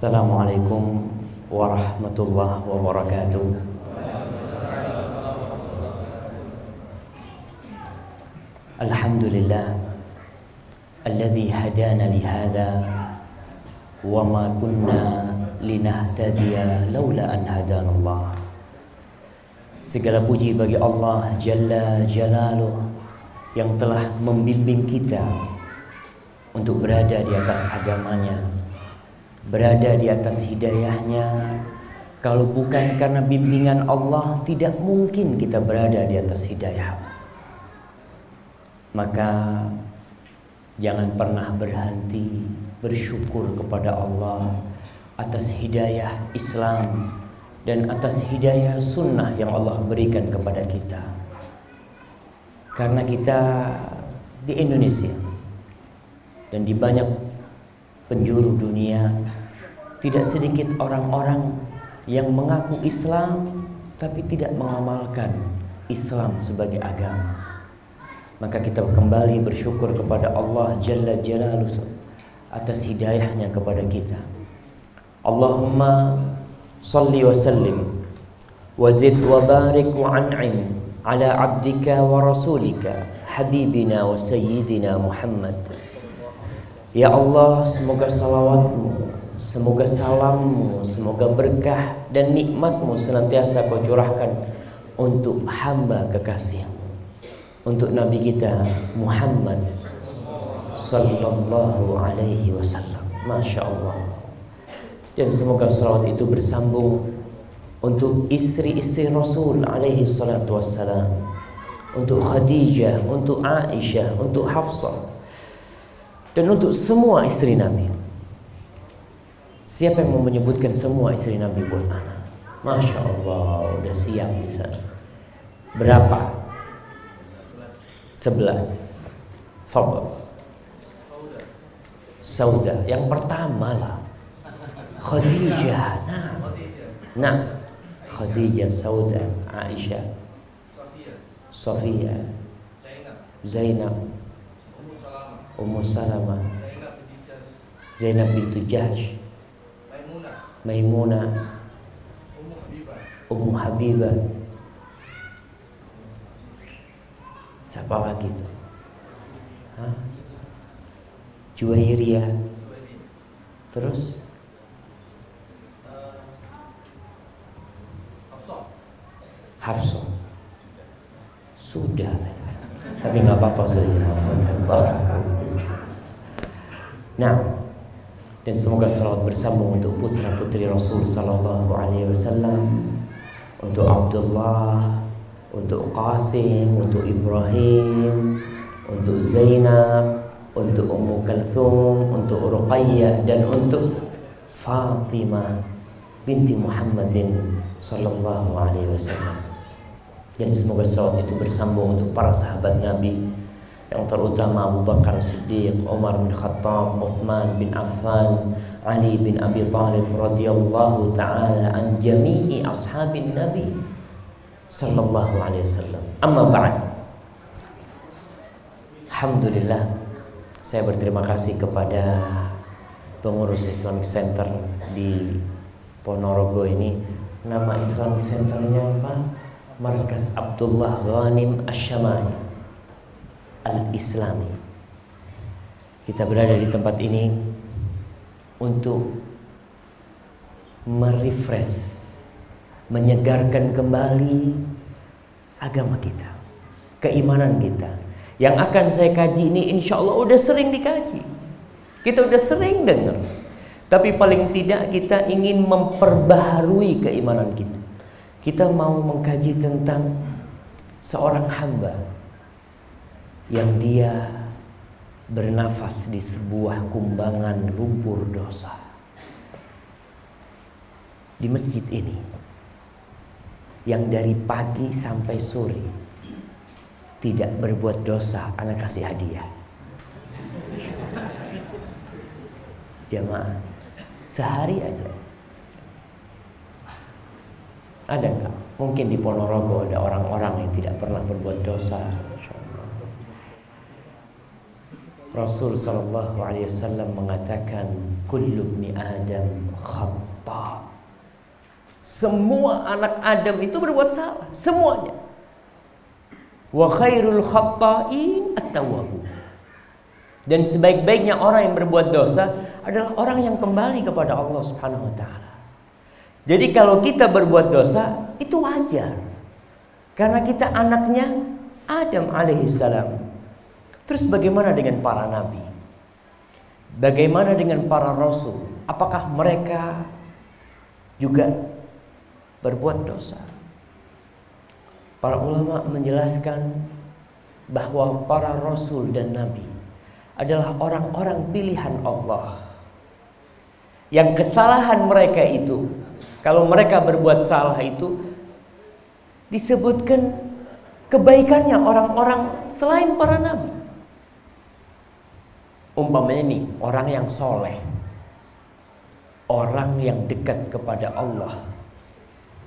Assalamualaikum warahmatullahi wabarakatuh. Alhamdulillah alladzi hadana li hadza wa ma kunna linahtadiya laula an hadanallah. Segala puji bagi Allah Jalla Jalaluh yang telah membimbing kita untuk berada di atas agamanya, berada di atas hidayahnya. Kalau bukan karena bimbingan Allah, tidak mungkin kita berada di atas hidayah. Maka jangan pernah berhenti bersyukur kepada Allah atas hidayah Islam dan atas hidayah sunnah yang Allah berikan kepada kita. Karena kita di Indonesia dan di banyak penjuru dunia, tidak sedikit orang-orang yang mengaku Islam tapi tidak mengamalkan Islam sebagai agama. Maka kita kembali bersyukur kepada Allah Jalla Jalaluhu atas hidayahnya kepada kita. Allahumma salli wa sallim wa zid wa barik wa an'im ala abdika wa rasulika habibina wa sayyidina Muhammad. Ya Allah, semoga salawatmu, semoga salammu, semoga berkah dan nikmatmu senantiasa kau curahkan untuk hamba kekasihmu, untuk Nabi kita Muhammad sallallahu alaihi wasallam. Masya Allah. Dan semoga salawat itu bersambung untuk istri-istri Rasul alaihi salatu wassalam, untuk Khadijah, untuk Aisyah, untuk Hafsah, dan untuk semua istri Nabi. Siapa yang mau menyebutkan semua istri Nabi buat anak? Masya Allah, udah siap bisa. Berapa? 11. Fadhal. Sauda. Yang pertama lah Khadijah. Nah, Khadijah, Sauda, Aisyah, Sofia, Zainab, Ummu Salamah, Zainab bintu Jahsh, Maimunah, Ummu Habibah. Siapa lagi itu? Juwairiyah. Terus Hafsah. Sudah. Tapi nggak apa-apa saja. Nah, dan semoga salawat bersambung untuk putra putri Rasul sallallahu alaihi wasallam, untuk Abdullah, untuk Qasim, untuk Ibrahim, untuk Zainab, untuk Ummu Kalthum, untuk Ruqayyah, dan untuk Fatimah binti Muhammadin sallallahu alaihi wasallam. Dan semoga salawat itu bersambung untuk para sahabat Nabi, yang terutama Abu Bakar Siddiq, Umar bin Khattab, Uthman bin Affan, Ali bin Abi Thalib radhiyallahu ta'ala an jami'i ashabin Nabi sallallahu alaihi wasallam. Amma ba'd. Alhamdulillah, saya berterima kasih kepada pengurus Islamic Center di Ponorogo ini. Nama Islamic Centernya apa? Markas Abdullah Ghanim Asy-Syamali Al-Islami. Kita berada di tempat ini untuk merefresh, menyegarkan kembali agama kita, keimanan kita. Yang akan saya kaji ini insya Allah udah sering dikaji, kita udah sering dengar, tapi paling tidak kita ingin memperbaharui keimanan kita. Kita mau mengkaji tentang seorang hamba yang dia bernafas di sebuah kumbangan lumpur dosa. Di masjid ini, yang dari pagi sampai sore tidak berbuat dosa, anak kasih hadiah. Jamaah, sehari aja. Ada enggak? Mungkin di Ponorogo ada orang-orang yang tidak pernah berbuat dosa. Rasul sallallahu alaihi wasallam mengatakan kullu ibni Adam khata'. Semua anak Adam itu berbuat salah, semuanya. Wa khairul khatta'in at-tawwabun. Dan sebaik-baiknya orang yang berbuat dosa adalah orang yang kembali kepada Allah Subhanahu wa taala. Jadi kalau kita berbuat dosa itu wajar. Karena kita anaknya Adam alaihissalam. Terus bagaimana dengan para nabi? Bagaimana dengan para rasul? Apakah mereka juga berbuat dosa? Para ulama menjelaskan bahwa para rasul dan nabi adalah orang-orang pilihan Allah. Yang kesalahan mereka itu, kalau mereka berbuat salah itu, disebutkan kebaikannya orang-orang selain para nabi. Umpamanya nih, orang yang soleh, orang yang dekat kepada Allah,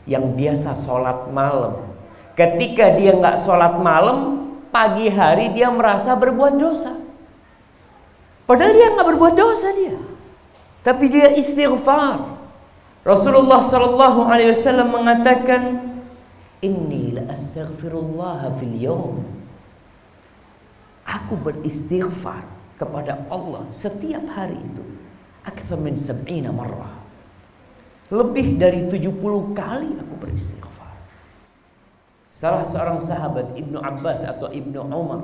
yang biasa sholat malam. Ketika dia nggak sholat malam, pagi hari dia merasa berbuat dosa. Padahal dia nggak berbuat dosa dia, tapi dia istighfar. Rasulullah sallallahu alaihi wasallam mengatakan, Inni la astaghfirullah fil yawm. Aku beristighfar kepada Allah setiap hari itu akthar min 70 marrah. Lebih dari 70 kali aku beristighfar. Salah seorang sahabat Ibnu Abbas atau Ibnu Umar,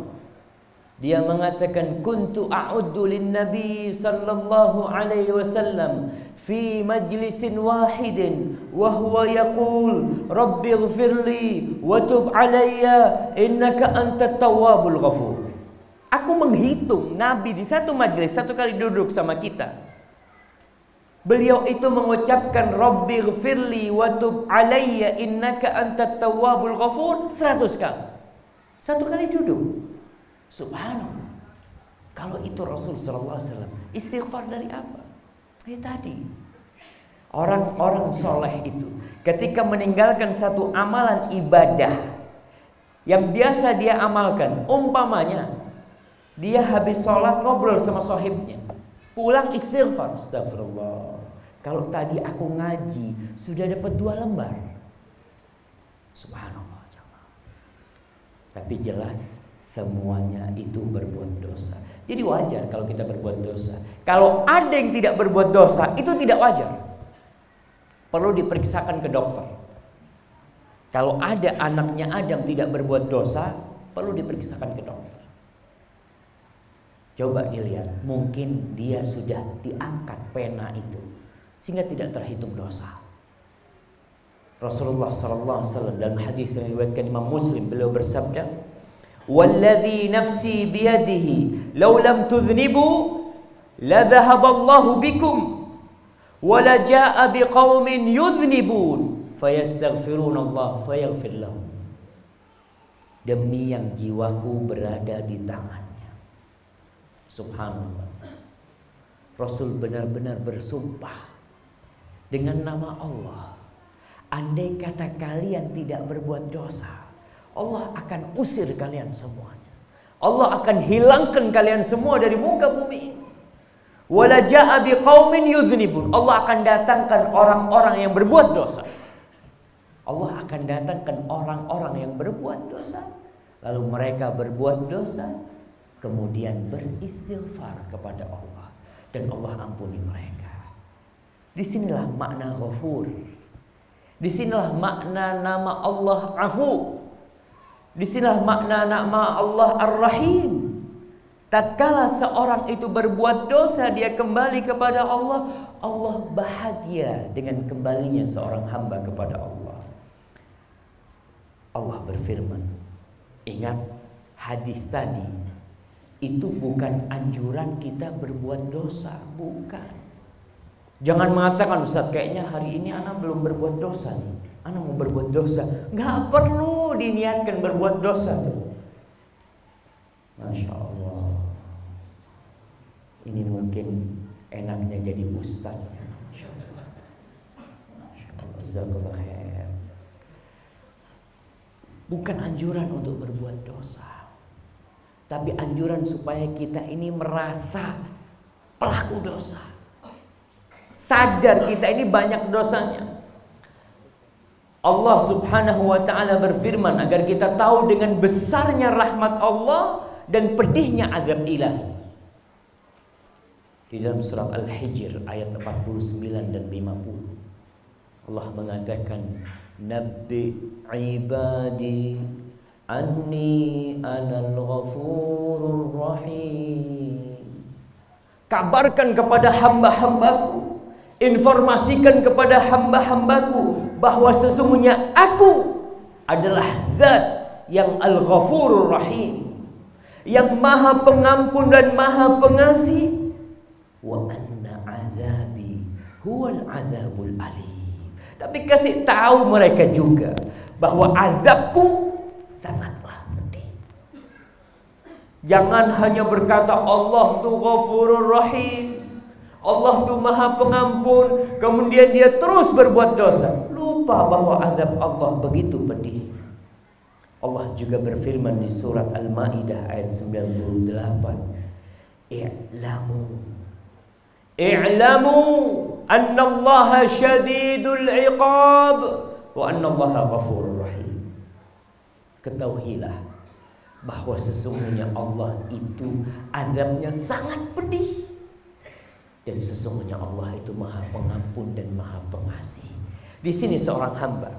dia mengatakan kuntu a'uddu lin nabi sallallahu alaihi wasallam fi majlisin wahidin wa huwa yaqul rabbi ighfirli wa tub alayya innaka antat tawwabul ghafur. Aku menghitung Nabi di satu majelis, satu kali duduk sama kita, beliau itu mengucapkan rabbi ighfirli wa tub alayya innaka antat tawwabul ghafur 100 kali. Satu kali duduk. Subhanallah. Kalau itu Rasul sallallahu alaihi wasallam, istighfar dari apa? Tadi orang-orang soleh itu ketika meninggalkan satu amalan ibadah yang biasa dia amalkan, umpamanya dia habis sholat ngobrol sama sahibnya, pulang istighfar, astagfirullah, kalau tadi aku ngaji sudah dapat 2 lembar. Subhanallah. Tapi jelas semuanya itu berbuat dosa. Jadi wajar kalau kita berbuat dosa. Kalau ada yang tidak berbuat dosa, itu tidak wajar. Perlu diperiksakan ke dokter. Kalau ada anaknya Adam tidak berbuat dosa, perlu diperiksakan ke dokter. Coba dilihat, mungkin dia sudah diangkat pena itu sehingga tidak terhitung dosa. Rasulullah sallallahu alaihi wasallam dalam hadis yang diriwayatkan Imam Muslim, beliau bersabda, "Walladzi nafsi biyadihi law lam tudhnibu la dhahaballahu bikum wa la jaa'a biqaumin yudhnibun fayastaghfirunallah fayaghfir lahum." Demi yang jiwaku berada di tangannya. Subhanallah. Rasul benar-benar bersumpah dengan nama Allah. Andai kata kalian tidak berbuat dosa, Allah akan usir kalian semuanya. Allah akan hilangkan kalian semua dari muka bumi ini. Wala jaa'a biqaumin yudhnibun. Allah akan datangkan orang-orang yang berbuat dosa. Allah akan datangkan orang-orang yang berbuat dosa, lalu mereka berbuat dosa, kemudian beristighfar kepada Allah, dan Allah ampuni mereka. Disinilah makna Ghafur. Disinilah makna nama Allah Afu. Disinilah makna nama Allah Ar-Rahim. Tatkala seorang itu berbuat dosa, dia kembali kepada Allah, Allah bahagia dengan kembalinya seorang hamba kepada Allah. Allah berfirman, ingat hadis tadi, itu bukan anjuran kita berbuat dosa, bukan. Jangan mengatakan, Ustaz, kayaknya hari ini anak belum berbuat dosa nih, anak mau berbuat dosa. Gak perlu diniatkan berbuat dosa tuh. Masya Allah. Ini mungkin enaknya jadi ustaz. Masya Allah. Jazakallah khair. Bukan anjuran untuk berbuat dosa. tapi anjuran supaya kita ini merasa pelaku dosa. Sadar kita ini banyak dosanya. Allah Subhanahu wa taala berfirman agar kita tahu dengan besarnya rahmat Allah dan pedihnya azab ilahi. Di dalam surah Al-Hijr ayat 49 dan 50 Allah mengatakan, Nabbi ibadi anni anal ghafurur rahim. Kabarkan kepada hamba-hambaku, informasikan kepada hamba-hambaku bahwa sesungguhnya aku adalah zat yang al-ghafurur rahim, yang maha pengampun dan maha pengasih. Wa anna azabi huwal azabul alim. Tapi kasih tahu mereka juga bahwa azabku sangatlah pedih. Jangan hanya berkata Allah tu ghafurur rahim, Allah tu maha pengampun, kemudian dia terus berbuat dosa. Lupa bahwa azab Allah begitu pedih. Allah juga berfirman di surat Al-Maidah ayat 98, I'lamu anna Allah syadidul iqab wa anna Allah ghafurur rahim. Ketahuilah bahwa sesungguhnya Allah itu azabnya sangat pedih, dan sesungguhnya Allah itu maha pengampun dan maha pengasih. Di sini seorang hamba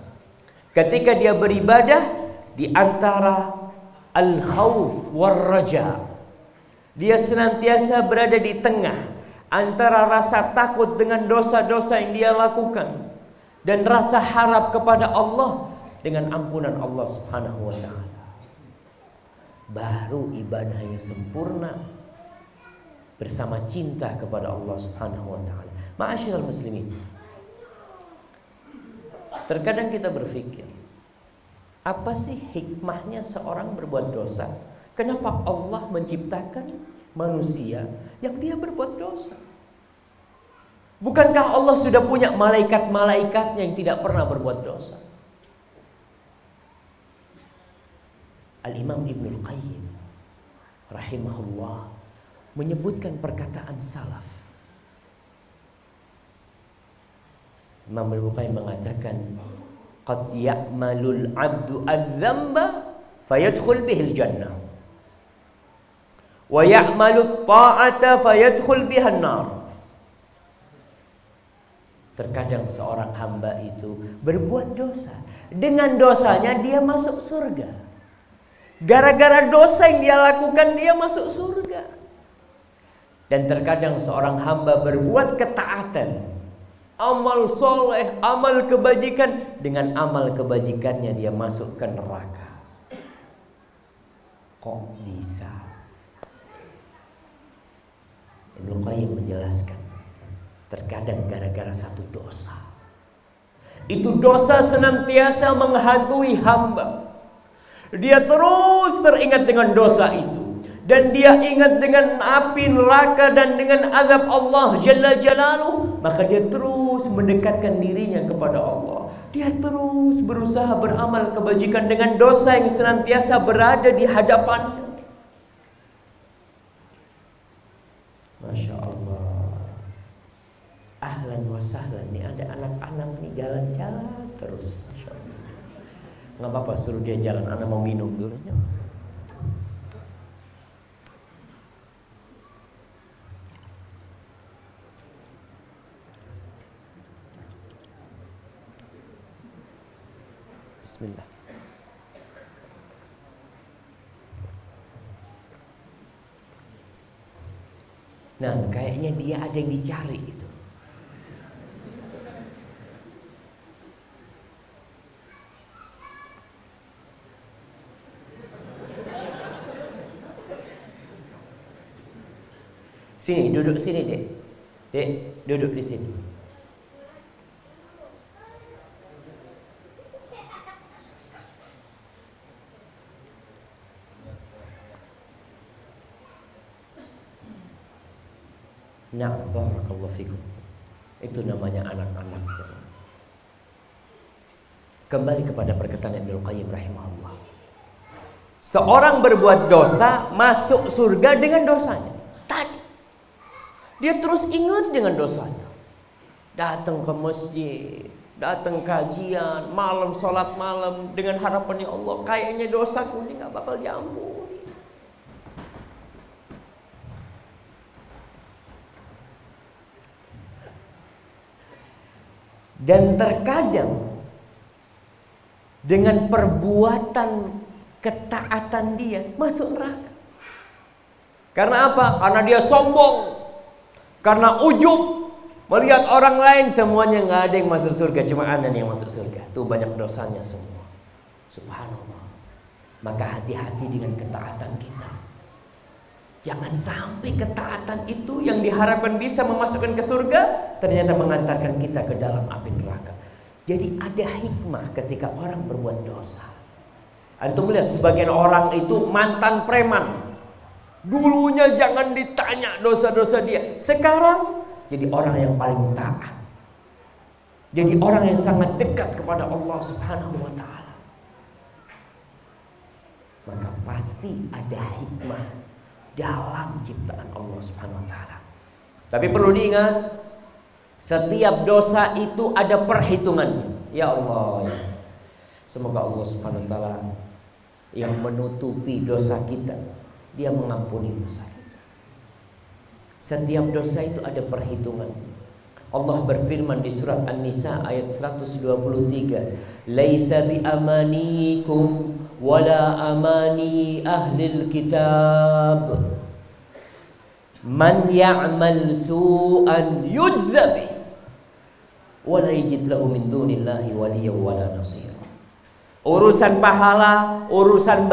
ketika dia beribadah di antara al-khauf war raja, dia senantiasa berada di tengah antara rasa takut dengan dosa-dosa yang dia lakukan dan rasa harap kepada Allah dengan ampunan Allah Subhanahu wa taala. Baru ibadahnya sempurna bersama cinta kepada Allah Subhanahu wa taala. Ma'asyiral muslimin, terkadang kita berpikir, apa sih hikmahnya seorang berbuat dosa? Kenapa Allah menciptakan manusia yang dia berbuat dosa? Bukankah Allah sudah punya malaikat-malaikatnya yang tidak pernah berbuat dosa? Al-Imam Ibnul Qayyim rahimahullah menyebutkan perkataan salaf. Imam Ibnul Qayyim mengatakan, qad ya'malul 'abdu adz-dzamba fayadkhul bihil jannah wa ya'malut ta'ata fayadkhul bihan nar. Terkadang seorang hamba itu berbuat dosa, dengan dosanya dia masuk surga. Gara-gara dosa yang dia lakukan dia masuk surga. Dan terkadang seorang hamba berbuat ketaatan, amal soleh, amal kebajikan, dengan amal kebajikannya dia masuk ke neraka. Kok bisa? Ibnu Qayyim menjelaskan, terkadang gara-gara satu dosa. Itu dosa senantiasa menghantui hamba. Dia terus teringat dengan dosa itu, dan dia ingat dengan api neraka dan dengan azab Allah Jalla Jalaluh. Maka dia terus mendekatkan dirinya kepada Allah. Dia terus berusaha beramal kebajikan dengan dosa yang senantiasa berada di hadapannya. Masya Allah, ahlan wa sahlan, nih ada anak-anak nih jalan-jalan terus. Masya Allah, nggak apa-apa, suruh dia jalan, anak mau minum dulu. Bismillah. Nah, kayaknya dia ada yang dicari itu. Sini, duduk sini, Dek. Dek, duduk di sini. Nah, barakallahu fikum. Itu namanya anak-anak. Kembali kepada perkataan Ibnu Qayyim rahimahullah. Seorang berbuat dosa masuk surga dengan dosanya. Tadi dia terus ingat dengan dosanya. Datang ke masjid, datang kajian, malam sholat malam dengan harapan, ya Allah, kayaknya dosaku ini gak bakal diampuni. Dan terkadang dengan perbuatan ketaatan dia masuk neraka. Karena apa? Karena dia sombong, karena ujub, melihat orang lain semuanya nggak ada yang masuk surga, cuma Anda yang masuk surga. Tuh banyak dosanya semua. Subhanallah. Maka hati-hati dengan ketaatan kita. Jangan sampai ketaatan itu yang diharapkan bisa memasukkan ke surga ternyata mengantarkan kita ke dalam api neraka. Jadi ada hikmah ketika orang berbuat dosa. Antum lihat sebagian orang itu mantan preman. Dulunya jangan ditanya dosa-dosa dia. Sekarang jadi orang yang paling taat. Jadi orang yang sangat dekat kepada Allah Subhanahu wa taala. Maka pasti ada hikmah dalam ciptaan Allah Subhanahu wa taala. Tapi perlu diingat, setiap dosa itu ada perhitungannya. Ya Allah, ya. Semoga Allah Subhanahu wa taala yang menutupi dosa kita, Dia mengampuni dosa kita. Setiap dosa itu ada perhitungan. Allah berfirman di surat An-Nisa ayat 123, "Laisa bi amanikum wala amani ahlil kitab. Man ya'mal su'an yujza bih wala yajid lahu min dunillahi waliyyan wala nasira." Urusan pahala, urusan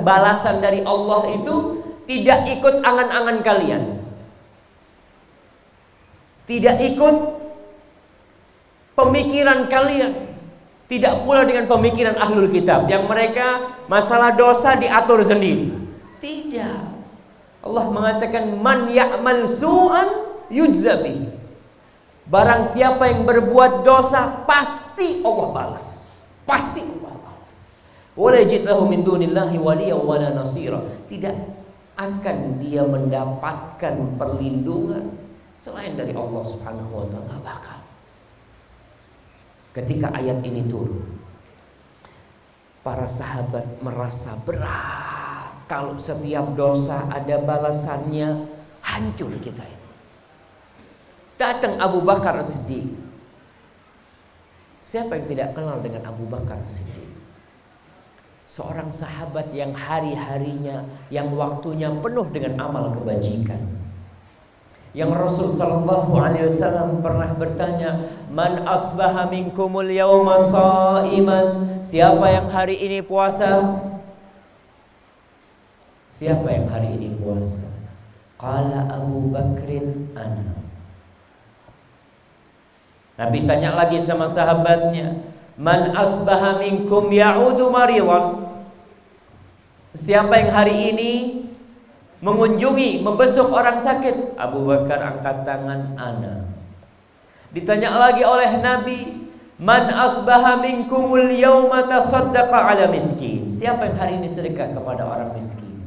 balasan dari Allah itu tidak ikut angan-angan kalian, tidak ikut pemikiran kalian, tidak pula dengan pemikiran ahlul kitab yang mereka masalah dosa diatur sendiri. Tidak. Allah mengatakan man ya'mal su'an yujza bih. Barang siapa yang berbuat dosa pasti Allah balas. Pasti Allah balas. Wala yajid lahu min dunillahi waliyyan wala nasira. Tidak akan dia mendapatkan perlindungan selain dari Allah Subhanahu wa taala, enggak bakal. Ketika ayat ini turun, para sahabat merasa berat. Kalau setiap dosa ada balasannya, hancur kita ini. Datang Abu Bakar Siddiq. Siapa yang tidak kenal dengan Abu Bakar Siddiq? Seorang sahabat yang hari-harinya, yang waktunya penuh dengan amal kebajikan. Yang Rasul sallallahu alaihi wasallam pernah bertanya, "Man asbaha minkumul yawma sha'iman?" Siapa yang hari ini puasa? Siapa yang hari ini puasa? Qala Abu Bakrin ana. Nabi tanya lagi sama sahabatnya, "Man asbaha minkum ya'udu mariwan?" Siapa yang hari ini mengunjungi, membesuk orang sakit? Abu Bakar angkat tangan, ana. Ditanya lagi oleh Nabi, "Man asbaha minkumul yawma tasaddaqa ala miskin?" Siapa yang hari ini sedekah kepada orang miskin?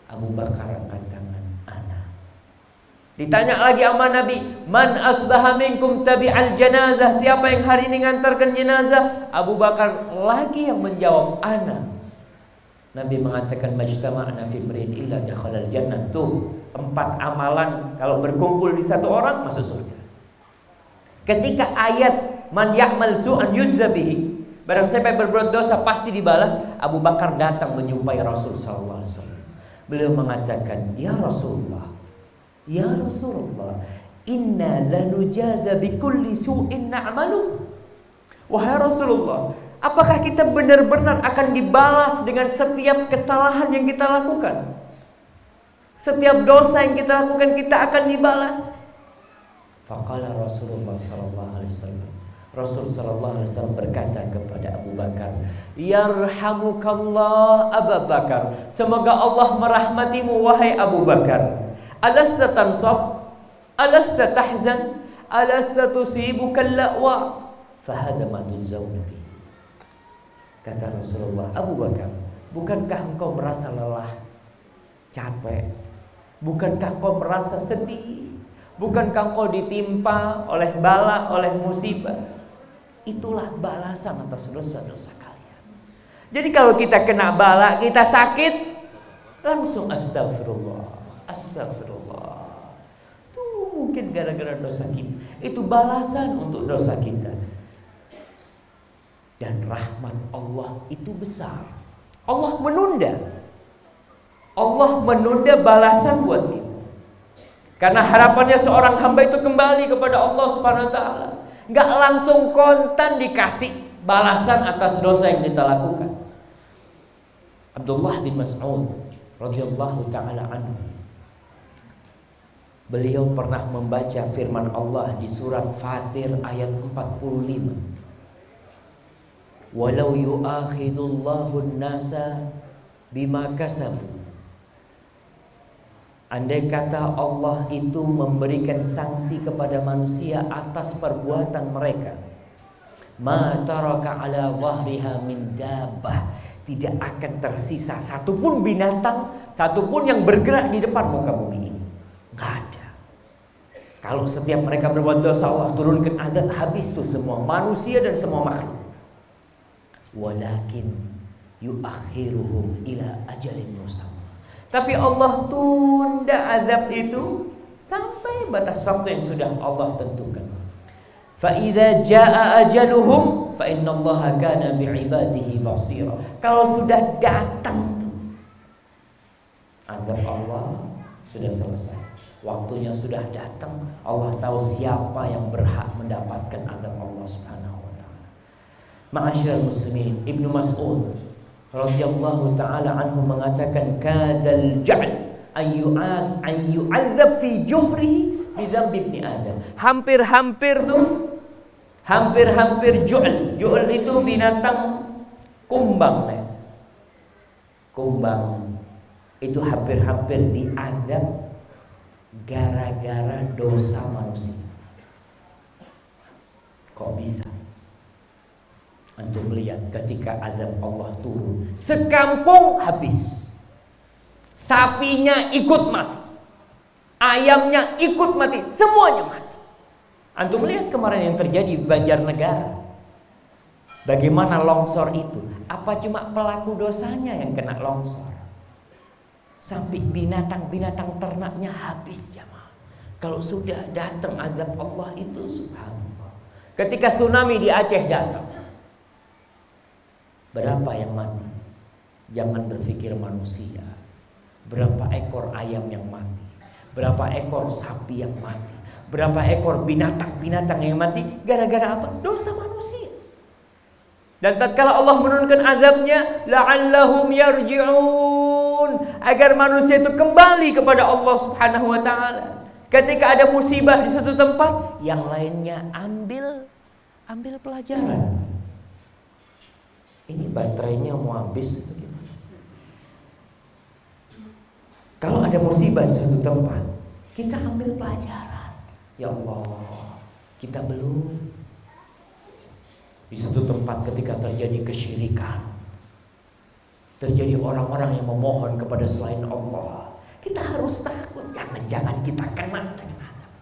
Abu Bakar angkat tangan, ana. Ditanya lagi sama Nabi, "Man asbaha minkum tabi'al janazah?" Siapa yang hari ini ngantarkan jenazah? Abu Bakar lagi yang menjawab, ana. Nabi mengatakan, "Majtama'na fi imrin illa dakhalal jannah." Tuh, 4 amalan kalau berkumpul di satu orang masuk surga. Ketika ayat man ya'mal su'an yujza bihi, barang siapa yang berbuat dosa pasti dibalas, Abu Bakar datang menjumpai Rasul sallallahu alaihi wasallam. Beliau mengatakan, "Ya Rasulullah, ya Rasulullah, inna lanujaza bikulli su'in na'malu." Wahai Rasulullah, apakah kita benar-benar akan dibalas dengan setiap kesalahan yang kita lakukan? Setiap dosa yang kita lakukan kita akan dibalas. Faqala Rasulullah sallallahu alaihi wasallam. Rasul sallallahu alaihi wasallam berkata kepada Abu Bakar, "Yarhamukallah Abu Bakar." Semoga Allah merahmatimu wahai Abu Bakar. Alasta tansab? Alasta tahzan? Alasta tusibuka al-la'wa? Fahada ma tujzauna bi. Kata Rasulullah, "Abu Bakar, Bukankah engkau merasa lelah, capek? Bukankah engkau merasa sedih? Bukankah engkau ditimpa oleh bala, oleh musibah? Itulah balasan atas dosa-dosa kalian. Jadi kalau kita kena bala, kita sakit, langsung astagfirullah, astagfirullah. Itu mungkin gara-gara dosa kita. Itu balasan untuk dosa kita. Dan rahmat Allah itu besar. Allah menunda balasan buat kita. Karena harapannya seorang hamba itu kembali kepada Allah Subhanahu wa taala. Enggak langsung kontan dikasih balasan atas dosa yang kita lakukan. Abdullah bin Mas'ud radhiyallahu taala anhu, beliau pernah membaca firman Allah di surat Fatir ayat 45. Walau yu'akhidullahu an-nasa bima kasabu. Andai kata Allah itu memberikan sanksi kepada manusia atas perbuatan mereka, ma taraka ala dhahriha min dabbah, tidak akan tersisa satupun binatang, satupun yang bergerak di depan muka bumi ini. Enggak ada. Kalau setiap mereka berbuat dosa, Allah turunkan azab, habis tuh semua manusia dan semua makhluk. Walakin yuakhiruhum ila ajalin musamma. Tapi Allah tunda azab itu sampai batas waktu yang sudah Allah tentukan. Fa idza jaa ajaluhum fa innallaha kana bi'ibadihi basira. Kalau sudah datang tuh azab Allah sudah selesai. Waktunya sudah datang, Allah tahu siapa yang berhak mendapatkan azab Allah Subhanahu wa taala. Ma'asyiral muslimin, Ibnu Mas'ud radhiyallahu taala anhu mengatakan kadal ja'l ayyu'adzab fi juhrihi bi dzambi ibni Adam. Hampir-hampir ju'l. Ju'l itu binatang kumbang. Kumbang itu hampir-hampir diadab gara-gara dosa manusia. Kok bisa? Antum melihat ketika azab Allah turun, sekampung habis. Sapinya ikut mati, ayamnya ikut mati, semuanya mati. Antum lihat kemarin yang terjadi di Banjarnegara. Bagaimana longsor itu? Apa cuma pelaku dosanya yang kena longsor? Sampai binatang-binatang ternaknya habis jamaah. Kalau sudah datang azab Allah itu subhanallah. Ketika tsunami di Aceh datang, berapa yang mati? Jangan berpikir manusia. Berapa ekor ayam yang mati? Berapa ekor sapi yang mati? Berapa ekor binatang-binatang yang mati? Gara-gara apa? Dosa manusia. Dan tatkala Allah menurunkan azabnya, la'allahum yarji'un, agar manusia itu kembali kepada Allah Subhanahu wa taala. Ketika ada musibah di suatu tempat, yang lainnya ambil pelajaran. Ini baterainya mau habis atau gimana? Kalau ada musibah di suatu tempat, kita ambil pelajaran. Ya Allah, kita belum. Di suatu tempat ketika terjadi kesyirikan, terjadi orang-orang yang memohon kepada selain Allah, kita harus takut, jangan-jangan kita kena dengan azab.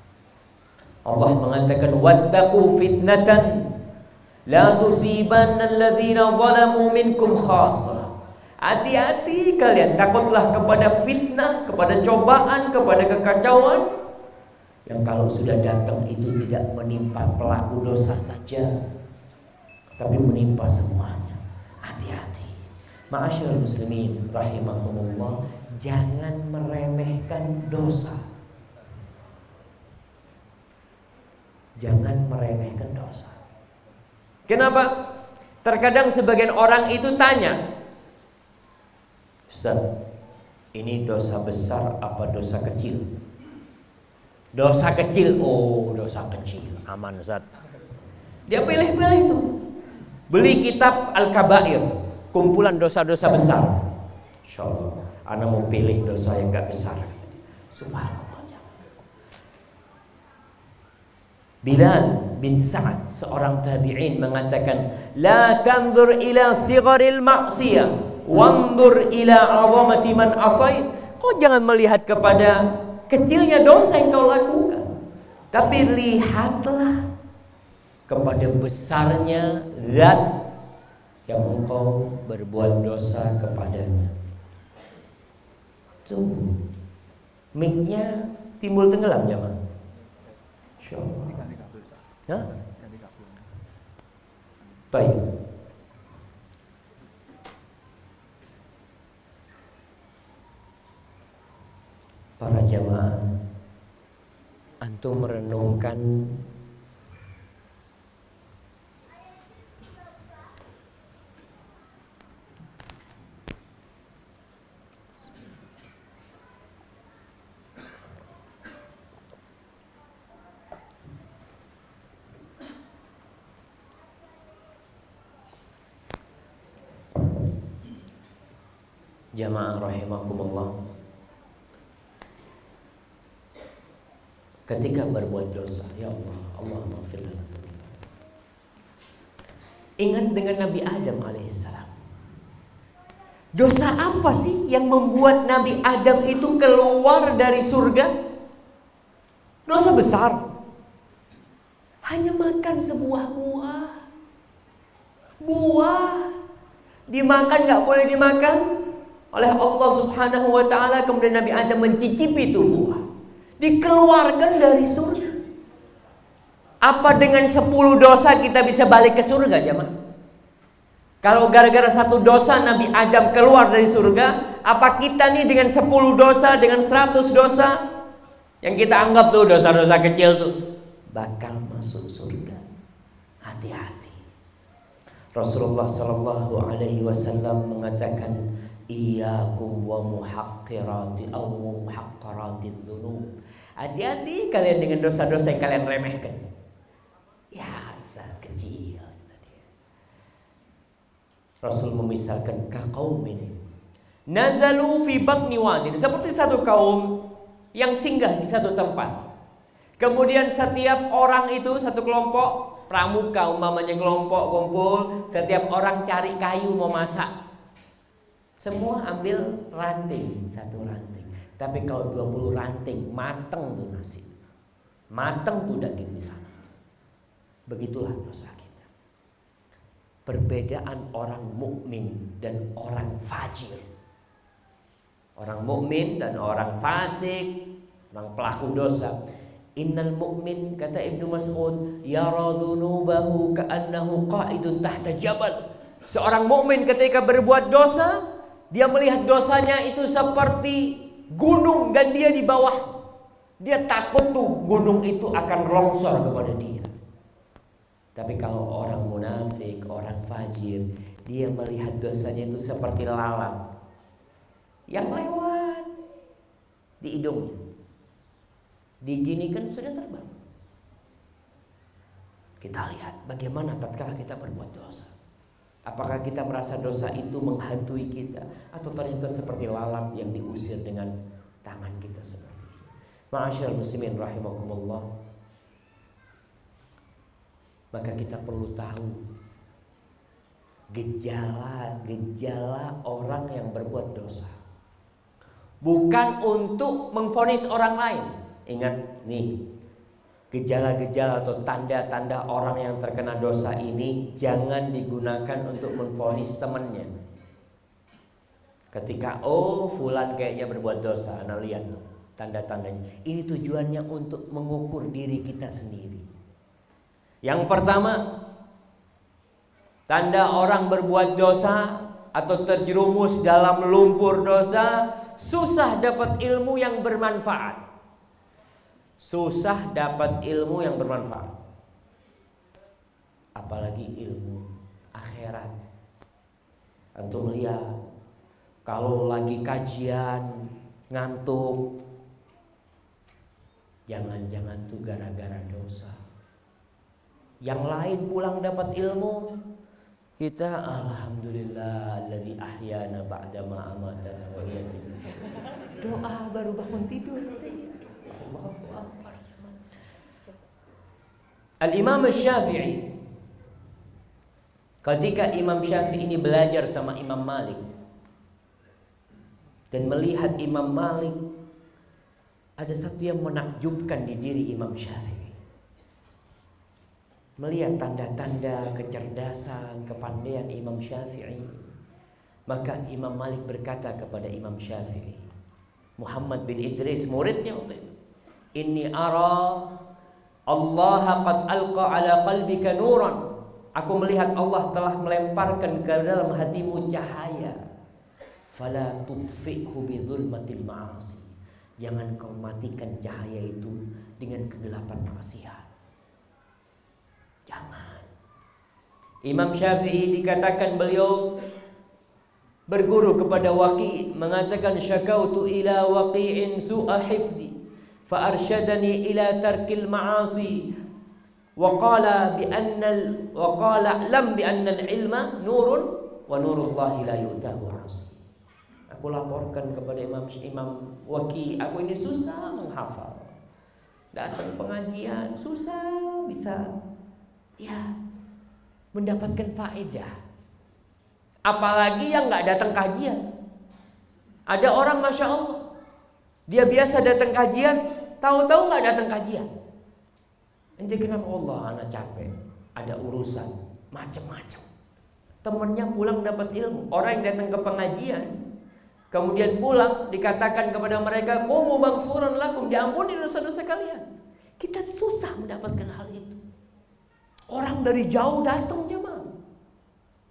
Allah mengatakan wattaqu fitnatan la tusibanna alladhina zalamu minkum khassah. Hati-hati kalian, takutlah kepada fitnah, kepada cobaan, kepada kekacauan yang kalau sudah datang itu tidak menimpa pelaku dosa saja, tapi menimpa semuanya. Hati-hati. Ma'asyiral muslimin rahimakumullah, jangan meremehkan dosa. Jangan meremehkan dosa. Kenapa? Terkadang sebagian orang itu tanya, Ustaz, ini dosa besar apa dosa kecil? Dosa kecil, oh dosa kecil, aman Ustaz. Dia pilih-pilih itu. Beli kitab Al-Kabair, kumpulan dosa-dosa besar. Insyaallah, ana mau pilih dosa yang enggak besar. Subhanallah. Bilal bin Sa'ad, seorang tabi'in, mengatakan, la tanzur ila sigharil ma'siyah, wanzur ila 'azamati man asait. Kau jangan melihat kepada kecilnya dosa yang kau lakukan, tapi lihatlah kepada besarnya zat yang engkau berbuat dosa kepadanya. Tuh, mic-nya timbul tenggelam jemaah. Insyaallah. Hah? Baik. Para jemaah, antum merenungkan jamaah rahimakumullah, ketika berbuat dosa, ya Allah, Allahumma ighfir lana. Ingat dengan Nabi Adam alaihissalam. Dosa apa sih yang membuat Nabi Adam itu keluar dari surga? Dosa besar. Hanya makan sebuah buah. Dimakan gak boleh dimakan oleh Allah subhanahu wa ta'ala. Kemudian Nabi Adam mencicipi itu buah, dikeluarkan dari surga. Apa dengan 10 dosa kita bisa balik ke surga jemaah? Kalau gara-gara 1 dosa Nabi Adam keluar dari surga, apa kita nih dengan 10 dosa, dengan 100 dosa yang kita anggap tuh dosa-dosa kecil tuh bakal masuk surga? Hati-hati. Rasulullah sallallahu alaihi wasallam mengatakan, iyyakum wa muhaqqirati aw muhaqqaratidz dzunub. Hati-hati kalian dengan dosa-dosa yang kalian remehkan. Ya, dosa kecil. Rasul memisalkan kaqaumin nazalu fi batni wadin, seperti satu kaum yang singgah di satu tempat. Kemudian setiap orang itu, satu kelompok pramuka umpamanya, kelompok kumpul, setiap orang cari kayu mau masak. Semua ambil ranting, satu ranting. Tapi kalau 20 ranting, mateng tuh nasi, mateng tuh daging di sana. Begitulah dosa kita. Perbedaan orang mukmin dan orang fajir. Orang mukmin dan orang fasik, orang pelaku dosa. Innal mu'min, kata Ibnu Mas'ud, yara dhunubahu ka'annahu qa'idun tahta jabal. Seorang mukmin ketika berbuat dosa, dia melihat dosanya itu seperti gunung dan dia di bawah. Dia takut tuh gunung itu akan longsor kepada dia. Tapi kalau orang munafik, orang fajir, dia melihat dosanya itu seperti lalat yang lewat di hidungnya. Diginikan sudah terbang. Kita lihat bagaimana tatkala kita berbuat dosa. Apakah kita merasa dosa itu menghantui kita, atau ternyata seperti lalat yang diusir dengan tangan kita seperti ini. Ma'asyiral muslimin rahimakumullah. Maka kita perlu tahu gejala-gejala orang yang berbuat dosa. Bukan untuk memvonis orang lain. Ingat nih, gejala-gejala atau tanda-tanda orang yang terkena dosa ini jangan digunakan untuk memvonis temannya. Ketika fulan kayaknya berbuat dosa, Anda lihat tuh tanda-tandanya. Ini tujuannya untuk mengukur diri kita sendiri. Yang pertama, tanda orang berbuat dosa atau terjerumus dalam lumpur dosa, susah dapat ilmu yang bermanfaat. Susah dapat ilmu yang bermanfaat. Apalagi ilmu akhirat. Antum lihat, kalau lagi kajian ngantuk, jangan-jangan tuh gara-gara dosa. Yang lain pulang dapat ilmu, kita alhamdulillah alladzi ahyana ba'da ma amatana wa ilayhi. Doa baru bangun tidur. Allahu akbar. Al-Imam Syafi'i, ketika Imam Syafi'i ini belajar sama Imam Malik, dan melihat Imam Malik, ada satu yang menakjubkan di diri Imam Syafi'i. Melihat tanda-tanda kecerdasan, kepandaian Imam Syafi'i, maka Imam Malik berkata kepada Imam Syafi'i, Muhammad bin Idris, muridnya waktu itu, "Inni ara Allah qad alqa ala qalbika nuran." Aku melihat Allah telah melemparkan ke dalam hatimu cahaya. Fala tudfi'hu bi dzulmatil ma'asi. Jangan kau matikan cahaya itu dengan kegelapan maksiat. Jangan. Imam Syafi'i dikatakan beliau berguru kepada Waqi', mengatakan syakautu ila Waqi'in su'a hifdi fa arsyadani ila tarkil ma'asi wa qala lam bi anna al-ilma nurun wa nurullahi la yu'tahu 'asi. Aku laporkan kepada Imam Waqi', aku ini susah menghafal. Datang pengajian susah bisa mendapatkan faedah. Apalagi yang nggak datang kajian. Ada orang Masya Allah, dia biasa datang kajian, tahu-tahu nggak datang kajian. Ente kenapa? Allah, anak capek, ada urusan macam-macam. Temennya pulang dapat ilmu. Orang yang datang ke pengajian, kemudian pulang dikatakan kepada mereka, "Qumu maghfuran lakum," diampuni dosa-dosa kalian. Kita susah mendapatkan hal itu. Orang dari jauh datang jemaah.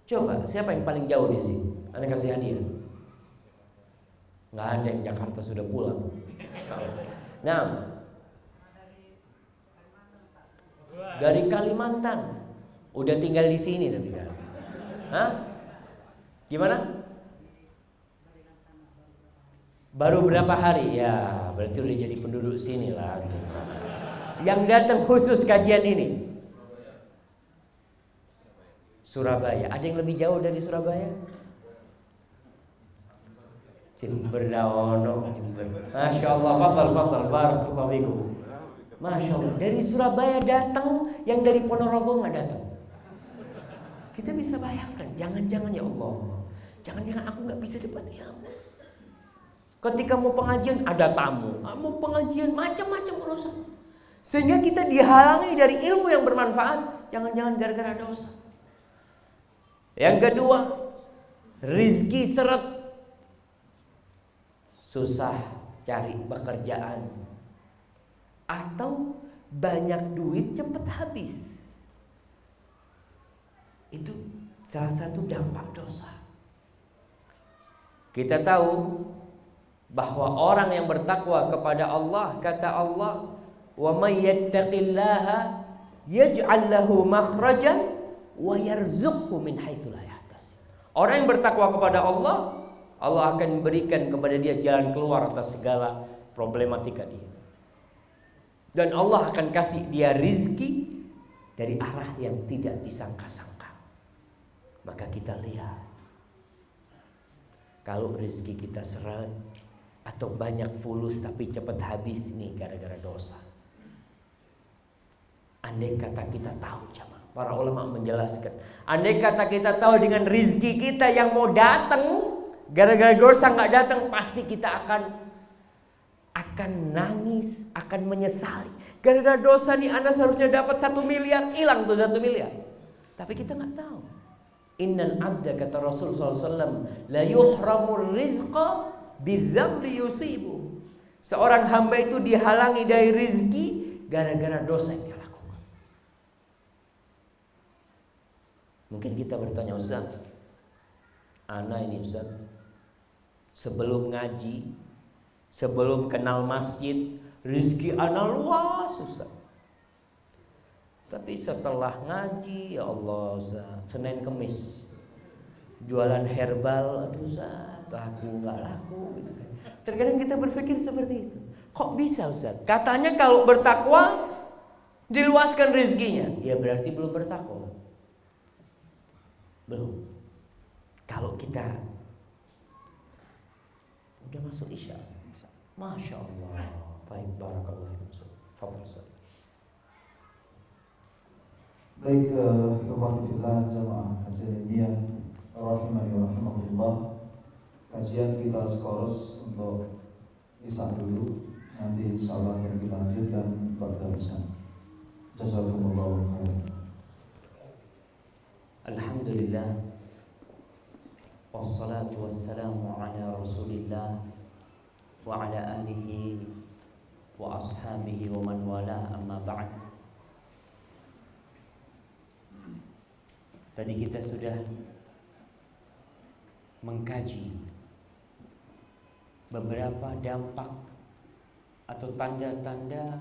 Coba, siapa yang paling jauh di sini? Anda kasih hadiah. Nggak ada yang Jakarta sudah pulang. Nah, dari Kalimantan, udah tinggal di sini tapi kan? Hah? Gimana? Baru berapa hari? Ya, berarti udah jadi penduduk sini lah. Yang datang khusus kajian ini Surabaya. Ada yang lebih jauh dari Surabaya? Jember Dawono, Jember. Masya Allah, fadal, barakallahu fikum. Masya Allah, dari Surabaya datang, yang dari Ponorogo nggak datang. Kita bisa bayangkan, jangan-jangan ya Allah, jangan-jangan aku nggak bisa dapat ilmu. Ketika mau pengajian ada tamu, mau pengajian macam-macam urusan, sehingga kita dihalangi dari ilmu yang bermanfaat. Jangan-jangan gara-gara dosa. Yang kedua, rizki seret, susah cari pekerjaan, atau banyak duit cepat habis. Itu salah satu dampak dosa. Kita tahu bahwa orang yang bertakwa kepada Allah, kata Allah, "Wa may yattaqillaha yaj'al lahu makhrajan wa yarzuqhu min haitsu la yahtasib." Orang yang bertakwa kepada Allah, Allah akan berikan kepada dia jalan keluar atas segala problematika dia. Dan Allah akan kasih dia rizki dari arah yang tidak disangka-sangka. Maka kita lihat, kalau rizki kita seret atau banyak fulus tapi cepat habis, ini gara-gara dosa. Andai kata kita tahu, jemaah, para ulama menjelaskan, andai kata kita tahu dengan rizki kita yang mau datang, gara-gara dosa nggak datang, pasti kita akan nangis, akan menyesali. Gara-gara dosa nih, Anda seharusnya dapat 1 miliar, hilang tuh 1 miliar. Tapi kita nggak tahu. Innal abda, kata Rasul SAW, la yuhramur rizqa bidzambi yusibu. Seorang hamba itu dihalangi dari rizki gara-gara dosa yang dia lakukan. Mungkin kita bertanya, Ustaz, ana ini Ustaz, sebelum ngaji, sebelum kenal masjid, rizki ana luas Ustaz. Tapi setelah ngaji, ya Allah Ustaz, Senin Kemis jualan herbal, aduh Ustaz, laku nggak laku gitu kan. Terkadang kita berpikir seperti itu. Kok bisa Ustaz? Katanya kalau bertakwa diluaskan rezekinya. Ya berarti belum bertakwa. Belum. Kalau kita udah masuk Isya, Masya Allah, baik, barakallahu fikum. Fadhil Ustaz. Baik, ikhwan fillah jamaah kajian ilmiah rahimani wa rahimakumullah. kajian kita skors untuk isya dulu. Nanti insya Allah akan kita lanjutkan pada isya. Jazakumullah khairan. Alhamdulillah, wassalatu wassalamu ala Rasulillah wa ala alihi wa ashabihi wa man wala, amma ba'd. Tadi kita sudah mengkaji beberapa dampak atau tanda-tanda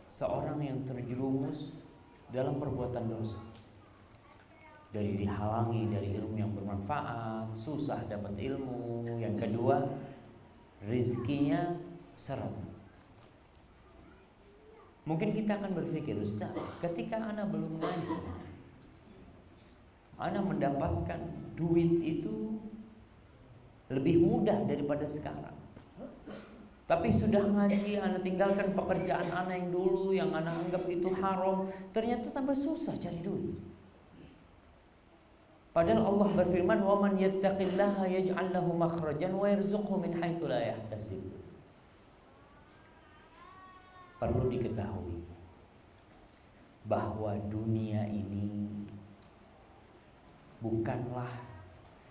seorang yang terjerumus dalam perbuatan dosa. Dari dihalangi dari ilmu yang bermanfaat, susah dapat ilmu. Yang kedua, rizkinya seret. Mungkin kita akan berpikir, Ustaz, ketika ana belum ngaji, ana mendapatkan duit itu lebih mudah daripada sekarang. Tapi sudah ngaji, ana tinggalkan pekerjaan ana yang dulu, yang ana anggap itu haram, ternyata tambah susah cari duit. Padahal Allah berfirman, "Wa man yattaqillaha yaj'al lahu makhrajan wa yarzuqhu min haitsu la yahtasib." Perlu diketahui bahwa dunia ini bukanlah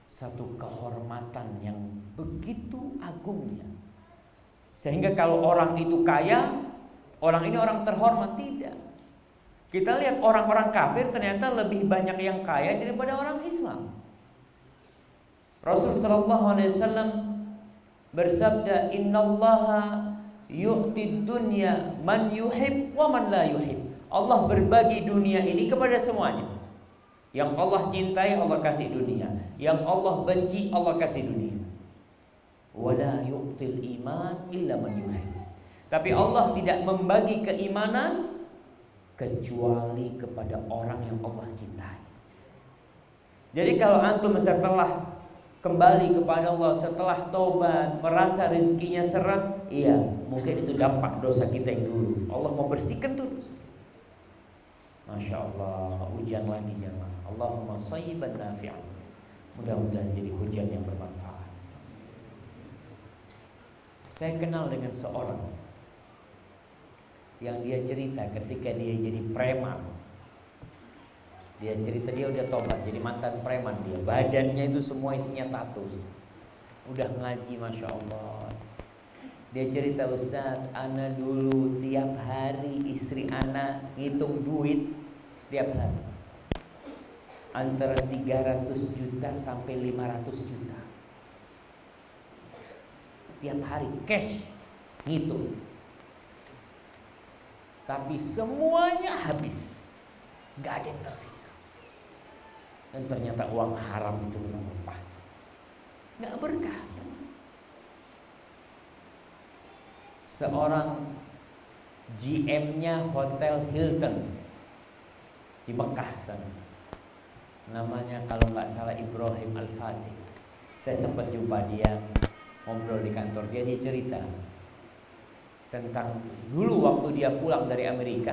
satu kehormatan yang begitu agungnya, sehingga kalau orang itu kaya, orang ini orang terhormat. Tidak. Kita lihat orang-orang kafir ternyata lebih banyak yang kaya daripada orang Islam. Rasul sallallahu alaihi wasallam bersabda, "Innallaha yu'tid dunya man yuhib wa man la yuhib." Allah berbagi dunia ini kepada semuanya. Yang Allah cintai Allah kasih dunia, yang Allah benci Allah kasih dunia. Wala yu'til iman illa man yuhib. Tapi Allah tidak membagi keimanan kecuali kepada orang yang Allah cintai. Jadi kalau antum setelah kembali kepada Allah, setelah taubat, merasa rezekinya seret, iya, mungkin itu dampak dosa kita yang dulu. Allah mau bersihkan tuh dosa. Masya Allah, hujan lagi jemaah. Allahumma shayyiban nafi'an. Mudah-mudahan jadi hujan yang bermanfaat. Saya kenal dengan seorang yang dia cerita ketika dia jadi preman. Dia cerita dia udah tobat jadi mantan preman dia. Badannya itu semua isinya tato. Udah ngaji, Masya Allah. Dia cerita, Ustaz, ana dulu tiap hari istri ana ngitung duit tiap hari. Antara 300 juta sampai 500 juta. Tiap hari cash ngitung. Tapi semuanya habis, gak ada yang tersisa. Dan ternyata uang haram itu memang pas, gak berkah. Seorang GM-nya Hotel Hilton di Mekah sana, namanya kalau gak salah Ibrahim Al-Fatih. Saya sempat jumpa dia, ngobrol di kantor dia cerita tentang dulu waktu dia pulang dari Amerika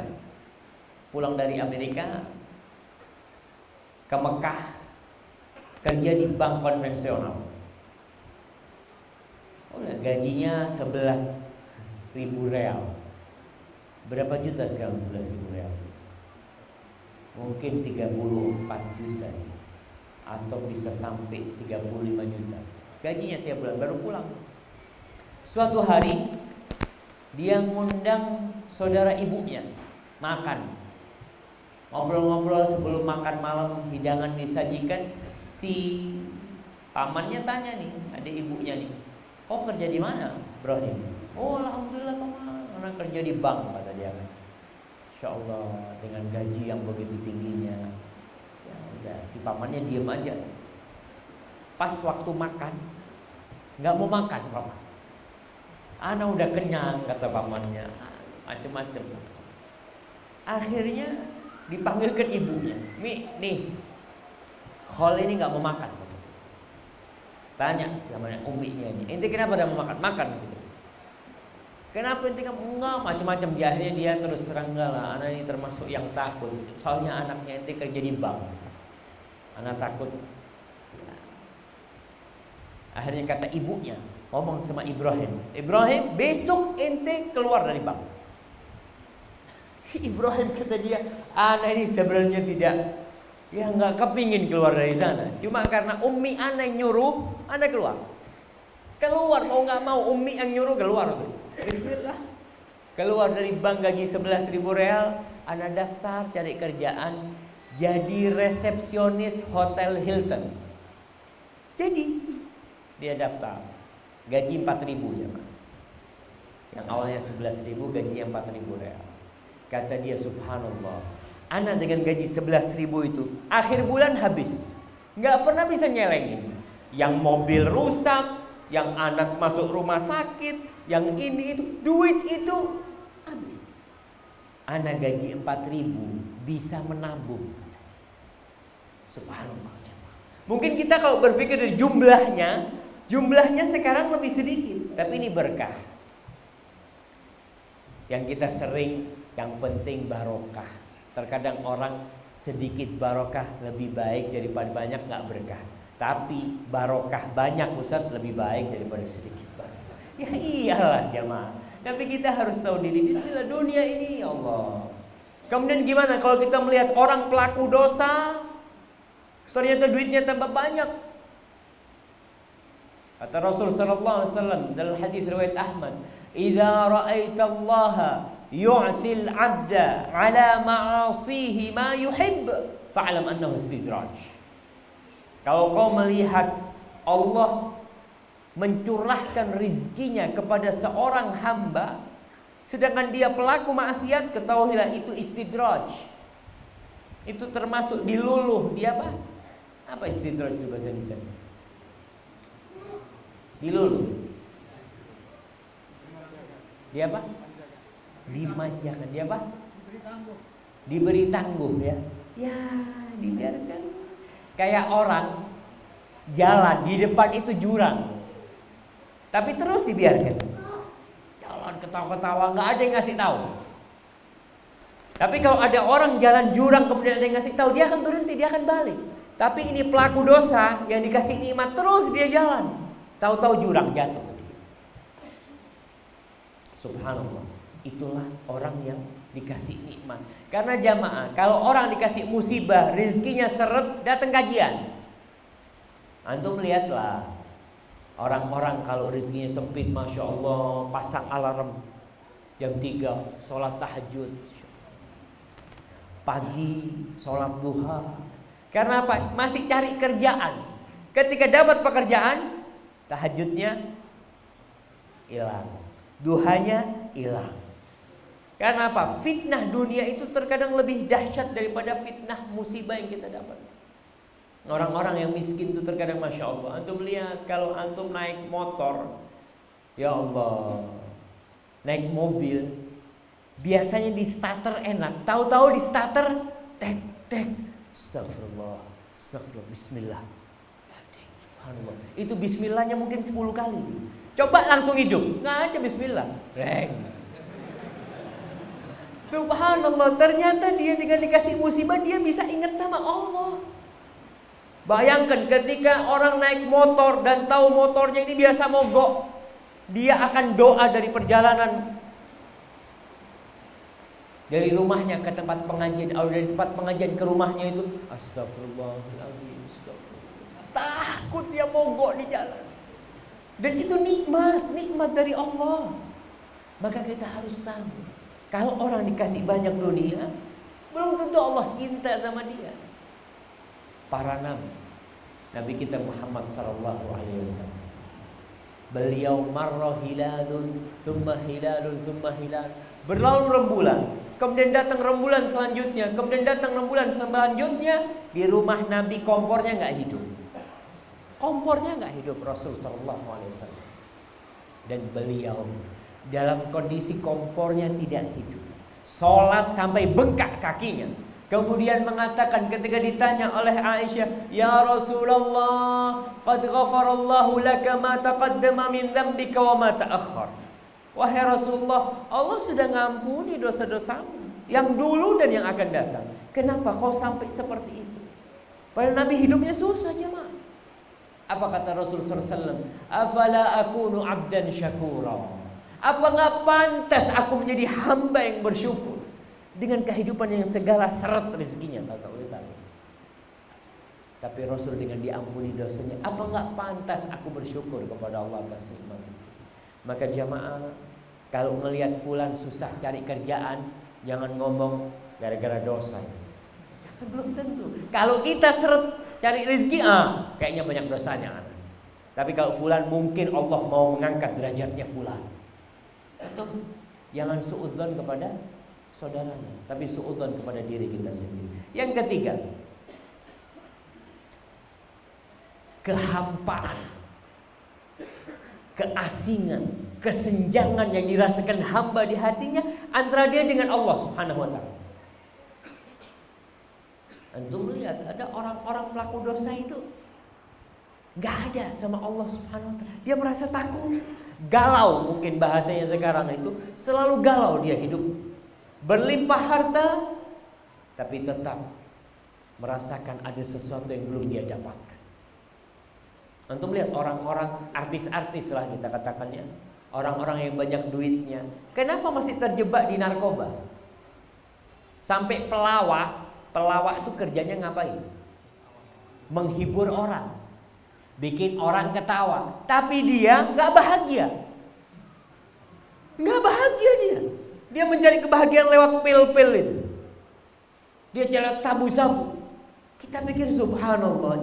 ke Mekah, kerja di bank konvensional. Gajinya 11.000 real. Berapa juta sekarang 11.000 real? Mungkin 34 juta atau bisa sampai 35 juta. Gajinya tiap bulan, baru pulang. Suatu hari dia ngundang saudara ibunya makan. Ngobrol-ngobrol sebelum makan malam, hidangan disajikan. Si pamannya tanya nih, ada ibunya nih, "Kau kerja di mana, Ibrahim?" "Oh, alhamdulillah paman, anak kerja di bank," kata dia. Insya Allah dengan gaji yang begitu tingginya. Ya udah, si pamannya diem aja. Pas waktu makan, nggak mau makan paman. "Ana udah kenyang," kata pamannya. Macem-macem. Akhirnya dipanggilkan ibunya. Nih, Khol ini nggak mau makan. Tanya sama uminya ini, "Ente kenapa tidak mau makan?" "Makan." Gitu. "Kenapa ente nggak?" "Enggak," macam-macam. Akhirnya dia terus terang, "Enggak lah, anak ini termasuk yang takut. Soalnya anaknya ente kerja di bank. Anak takut." Akhirnya kata ibunya, ngomong sama Ibrahim, Ibrahim, besok ente keluar dari bank. Si Ibrahim kata dia, anak ini sebenarnya tidak, ya nggak kepingin keluar dari sana. Cuma karena ummi anak yang nyuruh, anak keluar. Keluar mau nggak mau, ummi yang nyuruh keluar. Bismillah. Keluar dari bank gaji 11.000 real, anak daftar cari kerjaan jadi resepsionis Hotel Hilton. Jadi dia daftar gaji 4.000 ya, Pak. Yang awalnya 11.000 gajinya 4.000 real. Kata dia, subhanallah, anak dengan gaji 11.000 itu akhir bulan habis, nggak pernah bisa nyelengin. Yang mobil rusak, yang anak masuk rumah sakit, yang ini itu, duit itu habis. Anak gaji 4.000 bisa menabung. Subhanallah. Mungkin kita kalau berpikir dari jumlahnya sekarang lebih sedikit, tapi ini berkah. Yang kita sering, yang penting barokah. Terkadang orang sedikit barokah lebih baik daripada banyak nggak berkah. Tapi barokah banyak Ustaz lebih baik daripada sedikit barokah. Ya iyalah jamaah. Tapi kita harus tahu diri. Bismillah, dunia ini ya Allah. Kemudian gimana kalau kita melihat orang pelaku dosa, ternyata duitnya tambah banyak. Kata Rasul sallallahu alaihi wasallam dalam hadis riwayat Ahmad, "Idza ra'aitallaha yu'til 'abda 'ala ma'asihi ma yuhibb, fa'lam annahu istidraj." Kalau kau melihat Allah mencurahkan rizkinya kepada seorang hamba sedangkan dia pelaku maksiat, ketahuilah itu istidraj. Itu termasuk diluluh. Dia apa? Apa istidraj itu bahasa Indonesia? Diluluh. Dia apa? Dimanjakan. Dia apa? Diberi tangguh ya. Ya, dibiarkan. Kayak orang jalan di depan itu jurang, tapi terus dibiarkan. Jalan ketawa-ketawa, nggak ada yang ngasih tahu. Tapi kalau ada orang jalan jurang kemudian ada yang ngasih tahu, dia akan berhenti, dia akan balik. Tapi ini pelaku dosa yang dikasih nikmat terus dia jalan, tahu-tahu jurang jatuh. Subhanallah, itulah orang yang dikasih nikmat. Karena jamaah, kalau orang dikasih musibah, rezekinya seret, datang kajian. Antum lihatlah, orang-orang kalau rezekinya sempit, masya Allah, pasang alarm jam 3, sholat tahajud, pagi, sholat duha. Karena apa? Masih cari kerjaan. Ketika dapat pekerjaan, tahajudnya hilang, duhanya hilang. Karena apa? Fitnah dunia itu terkadang lebih dahsyat daripada fitnah musibah yang kita dapat. Orang-orang yang miskin itu terkadang masya Allah. Antum lihat kalau antum naik motor, ya Allah, naik mobil, biasanya di starter enak. Tahu-tahu di starter, tek tek, astagfirullah, astagfirullah, bismillah. Subhanallah. Itu bismillahnya mungkin 10 kali. Coba langsung hidup, nggak ada bismillah. Reng. Subhanallah, ternyata dia dengan dikasih musibah dia bisa ingat sama Allah. Bayangkan ketika orang naik motor dan tahu motornya ini biasa mogok, dia akan doa dari perjalanan dari rumahnya ke tempat pengajian atau dari tempat pengajian ke rumahnya itu, astagfirullahaladzim, astagfirullah. Takut dia mogok di jalan. Dan itu nikmat dari Allah. Maka kita harus tahu, kalau orang dikasih banyak dunia, belum tentu Allah cinta sama dia. Para Nabi kita Muhammad sallallahu alaihi wasallam, beliau marra hilalun, thumma hilalun, thumma hilal. Berlalu rembulan, kemudian datang rembulan selanjutnya, kemudian datang rembulan selanjutnya. Di rumah Nabi kompornya nggak hidup. Kompornya nggak hidup Rasul sallallahu alaihi wasallam. Dan beliau dalam kondisi kompornya tidak hidup, sholat sampai bengkak kakinya. Kemudian mengatakan ketika ditanya oleh Aisyah, "Ya Rasulullah, qad ghafarallahu laka ma taqaddama min dzambika wa ma ta'akhkhar." Wahai Rasulullah, Allah sudah ngampuni dosa-dosamu yang dulu dan yang akan datang. Kenapa kau sampai seperti itu? Padahal Nabi hidupnya susah jemaah. Apa kata Rasulullah SAW? Afala akunu abdan syakura. Apa nggak pantas aku menjadi hamba yang bersyukur dengan kehidupan yang segala seret rezekinya, kata oleh taala. Tapi Rasul dengan diampuni dosanya, apa nggak pantas aku bersyukur kepada Allah atas nikmat. Maka jamaah, kalau melihat fulan susah cari kerjaan, jangan ngomong gara-gara dosa. Jangan, belum tentu. Kalau kita seret cari rezeki, kayaknya banyak dosanya. Tapi kalau fulan mungkin Allah mau mengangkat derajatnya fulan. Atau jangan suudzon kepada saudaranya, tapi suudzon kepada diri kita sendiri. Yang ketiga, kehampaan, keasingan, kesenjangan yang dirasakan hamba di hatinya antara dia dengan Allah Subhanahu wa taala. Antum lihat ada orang-orang pelaku dosa itu nggak ada sama Allah Subhanahu wa taala. Dia merasa takut, galau, mungkin bahasanya sekarang itu selalu galau dia hidup. Berlimpah harta tapi tetap merasakan ada sesuatu yang belum dia dapatkan. Antum lihat orang-orang artis-artis lah kita katakannya, orang-orang yang banyak duitnya, kenapa masih terjebak di narkoba? Sampai pelawak itu kerjanya ngapain? Menghibur orang, bikin orang ketawa, tapi dia nggak bahagia. Nggak bahagia dia. Dia mencari kebahagiaan lewat pil-pil itu. Dia cari sabu-sabu. Kita pikir subhanallah,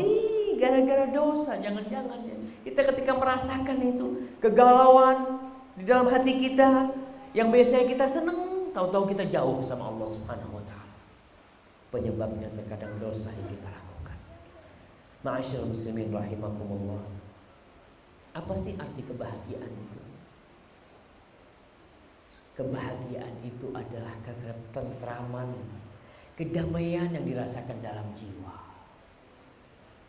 gara-gara dosa, jangan-jangan ya. Kita ketika merasakan itu kegalauan di dalam hati kita, yang biasanya kita seneng, tahu-tahu kita jauh sama Allah Subhanahu wa taala. Penyebabnya terkadang dosa yang kita lakukan. Ma'asyiral muslimin rahimakumullah. Apa sih arti kebahagiaan itu? Kebahagiaan itu adalah ketentraman, kedamaian yang dirasakan dalam jiwa.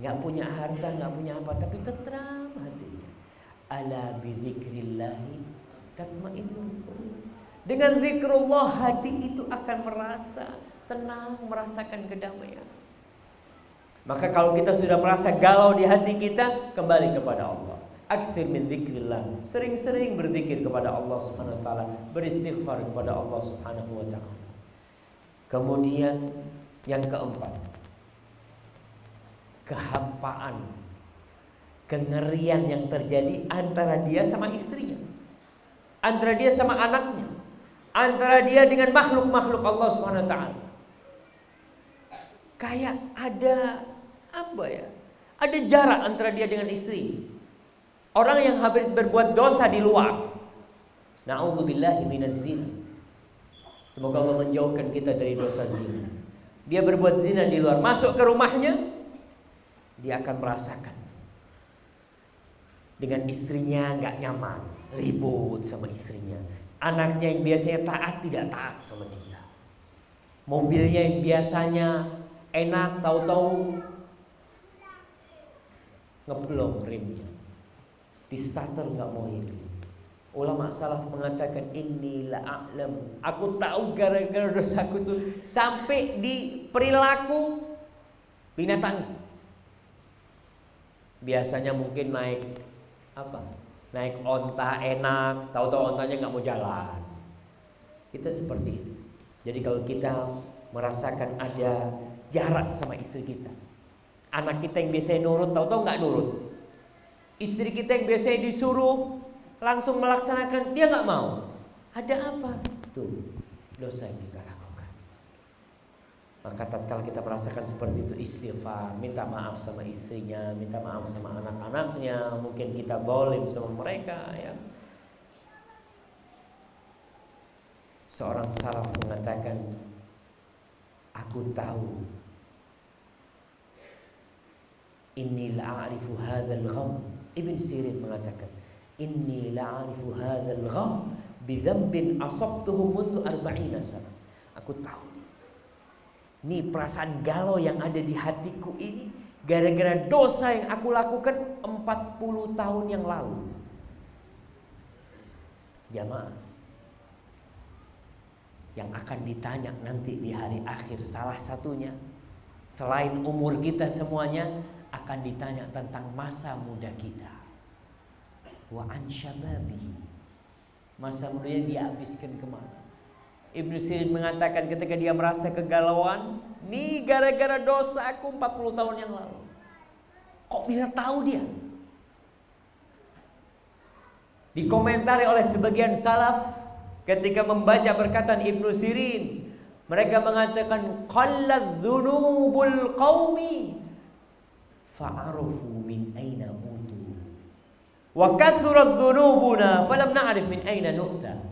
Nggak punya harta, nggak punya apa, tapi tentram hatinya. Ala bidzikrillahi tatmainnul qulub. Dengan zikrullah hati itu akan merasa tenang, merasakan kedamaian. Maka kalau kita sudah merasa galau di hati kita, kembali kepada Allah. Aktsir min dzikrillah. Sering-sering berzikir kepada Allah Subhanahu wa taala, beristighfar kepada Allah Subhanahu wa taala. Kemudian yang keempat, kehampaan, kengerian yang terjadi antara dia sama istrinya, antara dia sama anaknya, antara dia dengan makhluk-makhluk Allah Subhanahu wa taala. Kayak ada apa ya? Ada jarak antara dia dengan istri. Orang yang habis berbuat dosa di luar. Na'udzubillahi minaz zina. Semoga Allah menjauhkan kita dari dosa zina. Dia berbuat zina di luar, masuk ke rumahnya, dia akan merasakan dengan istrinya nggak nyaman, ribut sama istrinya. Anaknya yang biasanya taat tidak taat sama dia. Mobilnya yang biasanya enak, tahu-tahu ngeblong remnya, di starter nggak mau hidup. Ulama salaf mengatakan inni la'a'lam, aku tahu gara-gara dosaku tuh sampai di perilaku binatang. Biasanya mungkin naik apa? Naik onta enak, tahu-tahu ontanya nggak mau jalan. Kita seperti itu. Jadi kalau kita merasakan ada jarak sama istri kita, anak kita yang biasanya nurut, tahu-tahu nggak nurut. Istri kita yang biasanya disuruh langsung melaksanakan, dia nggak mau. Ada apa? Tuh dosa yang kita lakukan. Maka tatkala kita merasakan seperti itu, istighfar, minta maaf sama istrinya, minta maaf sama anak-anaknya. Mungkin kita zalim sama mereka ya. Seorang salaf mengatakan, aku tahu inni la'arifu hadzal gham. Ibn Sirin mengatakan, inni la'arifu hadzal gham bi dzambin asabtuhu mundu 40 sana. Aku tahu nih perasaan galau yang ada di hatiku ini gara-gara dosa yang aku lakukan 40 tahun yang lalu. Jamaah, yang akan ditanya nanti di hari akhir salah satunya, selain umur kita semuanya, akan ditanya tentang masa muda kita. Wa an syababihi, masa mudanya dia habiskan kemana? Ibnu Sirin mengatakan ketika dia merasa kegalauan, nih gara-gara dosa aku 40 tahun yang lalu. Kok bisa tahu dia? Dikomentari oleh sebagian salaf ketika membaca perkataan Ibnu Sirin, mereka mengatakan qalladz dzunubul qaumi fa'arufu min aina mutu wa kathurat dzunubuna falam na'rif min aina nu'ta.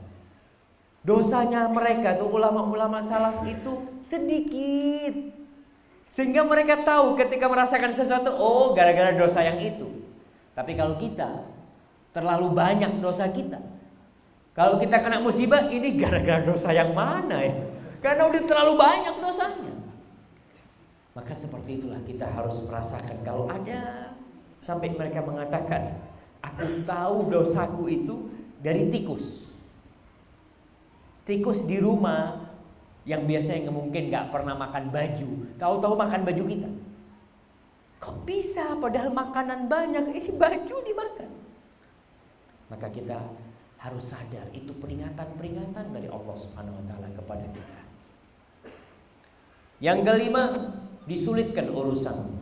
Dosanya mereka tuh ulama-ulama salaf itu sedikit, sehingga mereka tahu ketika merasakan sesuatu, oh gara-gara dosa yang itu. Tapi kalau kita terlalu banyak dosa kita, kalau kita kena musibah, ini gara-gara dosa yang mana ya? Karena udah terlalu banyak dosanya. Maka seperti itulah kita harus merasakan. Kalau ada sampai mereka mengatakan, aku tahu dosaku itu dari tikus. Tikus di rumah yang biasanya mungkin gak pernah makan baju, tahu-tahu makan baju kita. Kok bisa padahal makanan banyak, ini baju dimakan. Maka kita harus sadar itu peringatan-peringatan dari Allah Subhanahu wa taala kepada kita. Yang kelima, disulitkan urusan.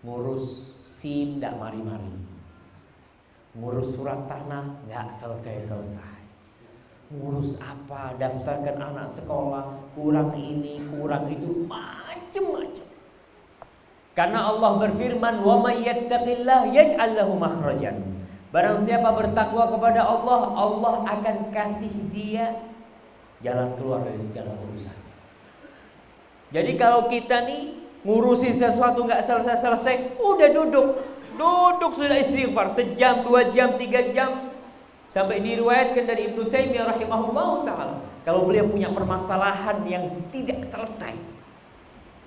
Ngurus SIM ndak mari-mari. Ngurus surat tanah nggak selesai-selesai. Ngurus apa, daftarkan anak sekolah, kurang ini, kurang itu, macam-macam. Karena Allah berfirman, "Wa may yattaqillah yaj'al lahu makhrajan." Barang siapa bertakwa kepada Allah, Allah akan kasih dia jalan keluar dari segala urusan. Jadi kalau kita nih ngurusin sesuatu nggak selesai-selesai, udah duduk sudah istighfar sejam, 2 jam, 3 jam. Sampai diriwayatkan dari Ibnu Taimiyah rahimahullahu taala, kalau beliau punya permasalahan yang tidak selesai,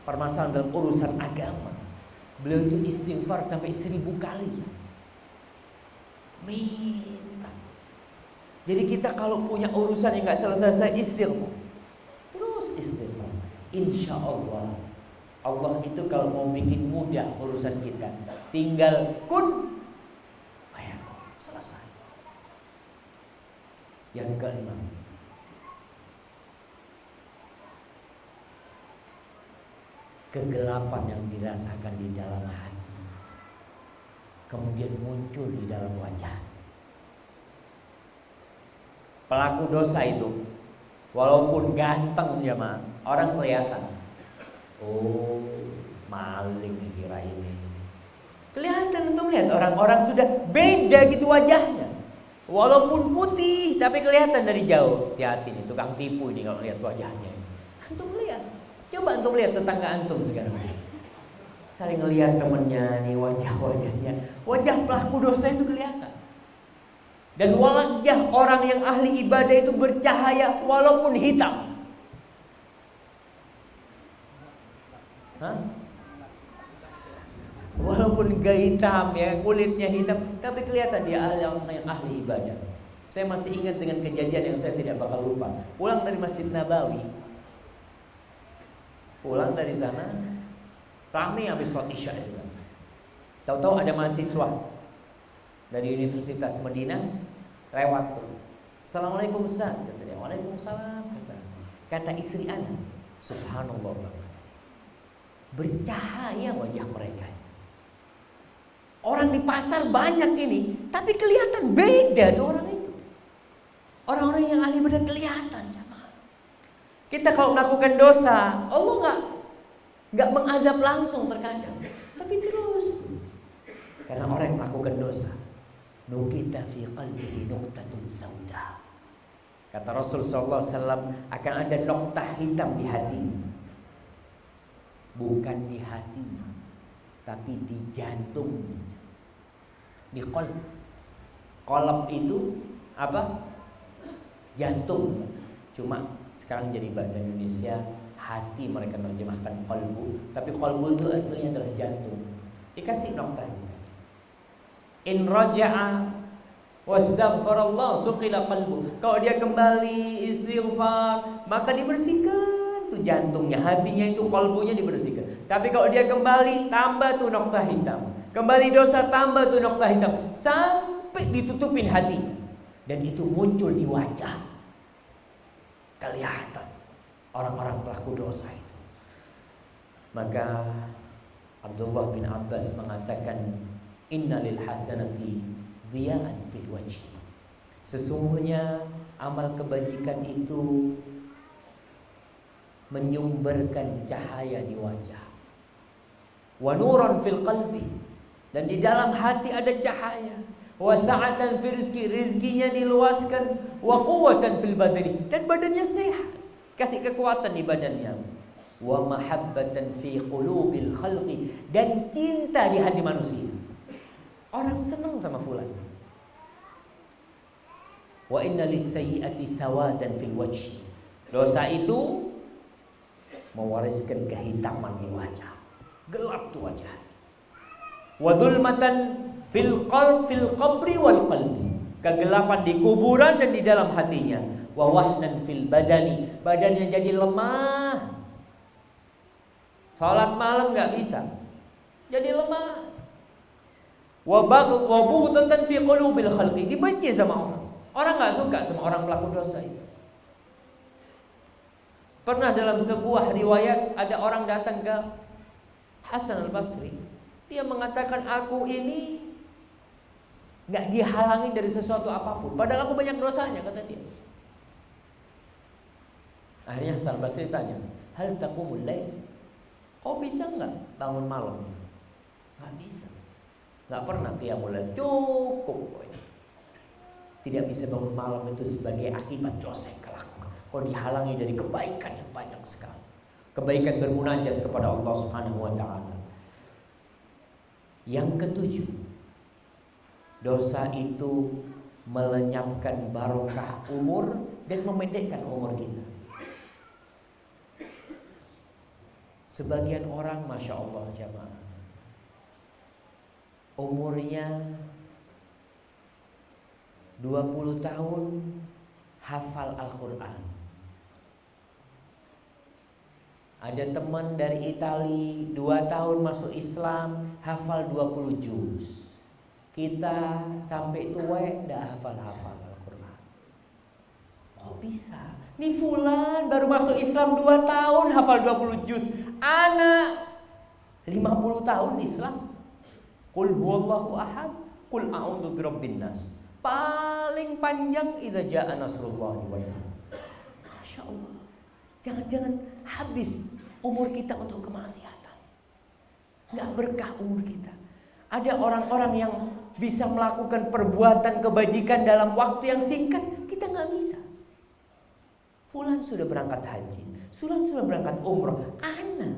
permasalahan dalam urusan agama, beliau itu istighfar sampai 1000 kali. Minta. Jadi kita kalau punya urusan yang nggak selesai, istighfar. Terus istighfar. Insya Allah, Allah itu kalau mau bikin mudah urusan kita, tinggal kun fayakun, selesai. Yang kelima, kegelapan yang dirasakan di dalam hati kemudian muncul di dalam wajah. Pelaku dosa itu walaupun ganteng ya mah, orang kelihatan. Oh, maling kira ini. Kelihatan untuk melihat orang-orang sudah beda gitu wajahnya. Walaupun putih tapi kelihatan dari jauh. Hati-hati nih tukang tipu ini kalau lihat wajahnya. Antum lihat. Coba antum lihat tetangga antum sekarang. Saling ngelihat temennya nih wajah-wajahnya. Wajah pelaku dosa itu kelihatan. Dan wajah orang yang ahli ibadah itu bercahaya walaupun hitam. Hah? Walaupun gak hitam ya, kulitnya hitam, tapi kelihatan dia yang ahli ibadah. Saya masih ingat dengan kejadian yang saya tidak bakal lupa. Pulang dari Masjid Nabawi, pulang dari sana, ramai habis sholat isya itu kan. Tahu-tahu ada mahasiswa dari Universitas Madinah lewat tuh. Assalamualaikum Ustaz, kata dia. Waalaikumsalam, kata istri anak. Subhanallah, bercahaya wajah mereka. Orang di pasar banyak ini, tapi kelihatan beda tuh orang itu. Orang-orang yang ahli ibadah kelihatan jamaah. Kita kalau melakukan dosa, Allah nggak mengazab langsung terkadang, tapi terus. Karena orang yang melakukan dosa, nukita fi qalbihi nuqtatun sauda. Kata Rasul sallallahu alaihi wasallam, akan ada noktah hitam di hati. Bukan di hati, tapi di jantung, di qalb. Qalb itu apa? Jantung. Cuma sekarang jadi bahasa Indonesia hati, mereka menerjemahkan qalbu, tapi qalbu itu aslinya adalah jantung. Dikasih nokta. In raja'a wastaghfarallah suqila qalbu. Kalau dia kembali istighfar, maka dibersihkan itu jantungnya, hatinya itu, kalbunya dibersihkan. Tapi kalau dia kembali, tambah tuh nokta hitam. Kembali dosa, tambah tuh nokta hitam. Sampai ditutupin hati. Dan itu muncul di wajah. Kelihatan orang-orang pelaku dosa itu. Maka Abdullah bin Abbas mengatakan, innalil hasanati dhiya'an fil wajhi. Sesungguhnya amal kebajikan itu menyumberkan cahaya di wajah. Wa nuran fil qalbi, dan di dalam hati ada cahaya. Wa sa'atan fil rizki, rizkinya diluaskan. Wa quwwatan fil badani, dan badannya sehat, kasih kekuatan di badannya. Wa mahabbatan fi qulubil khalqi, dan cinta di hati manusia. Orang senang sama fulan. Wa inna lis-sayyi'ati sawadan fil wajhi. Dosa itu mewariskan kehitaman di wajah. Gelap tuh wajah. Wa dhulmatan fil qabri wal qalbi. Kegelapan di kuburan dan di dalam hatinya. Wa wahnan fil badani, badannya jadi lemah. Salat malam enggak bisa, jadi lemah. Wa bughdatan fi qulubil khalqi, dibenci sama orang. Orang enggak suka sama orang pelaku dosa itu. Pernah dalam sebuah riwayat ada orang datang ke Hasan al-Basri. Dia mengatakan, aku ini gak dihalangi dari sesuatu apapun, padahal aku banyak dosanya, kata dia. Akhirnya Hasan al-Basri tanya, hal taqumul lail? Kau bisa gak bangun malam? Gak bisa. Gak pernah qiyamul lail. Cukup. Tidak bisa bangun malam itu sebagai akibat dosa yang kau lakukan. Kau dihalangi dari kebaikan yang banyak sekali. Kebaikan bermunajat kepada Allah Subhanahu wa ta'ala. Yang ketujuh, dosa itu melenyapkan barokah umur dan memendekkan umur kita. Sebagian orang, Masya Allah jamaah, umurnya 20 tahun hafal Al-Quran. Ada teman dari Itali 2 tahun masuk Islam, hafal 20 juz. Kita sampai tua dah hafal-hafal Al-Quran. Kok bisa? Nih fulan baru masuk Islam 2 tahun hafal 20 juz. Anak 50 tahun Islam. Qul huwallahu ahad, qul a'udzu birabbin nas. Paling panjang idza jaa nasrullahi wal fath. Masya Allah. Jangan-jangan habis umur kita untuk kemaksiatan. Gak berkah umur kita. Ada orang-orang yang bisa melakukan perbuatan kebajikan dalam waktu yang singkat. Kita gak bisa. Fulan sudah berangkat haji, Fulan sudah berangkat umroh, ana.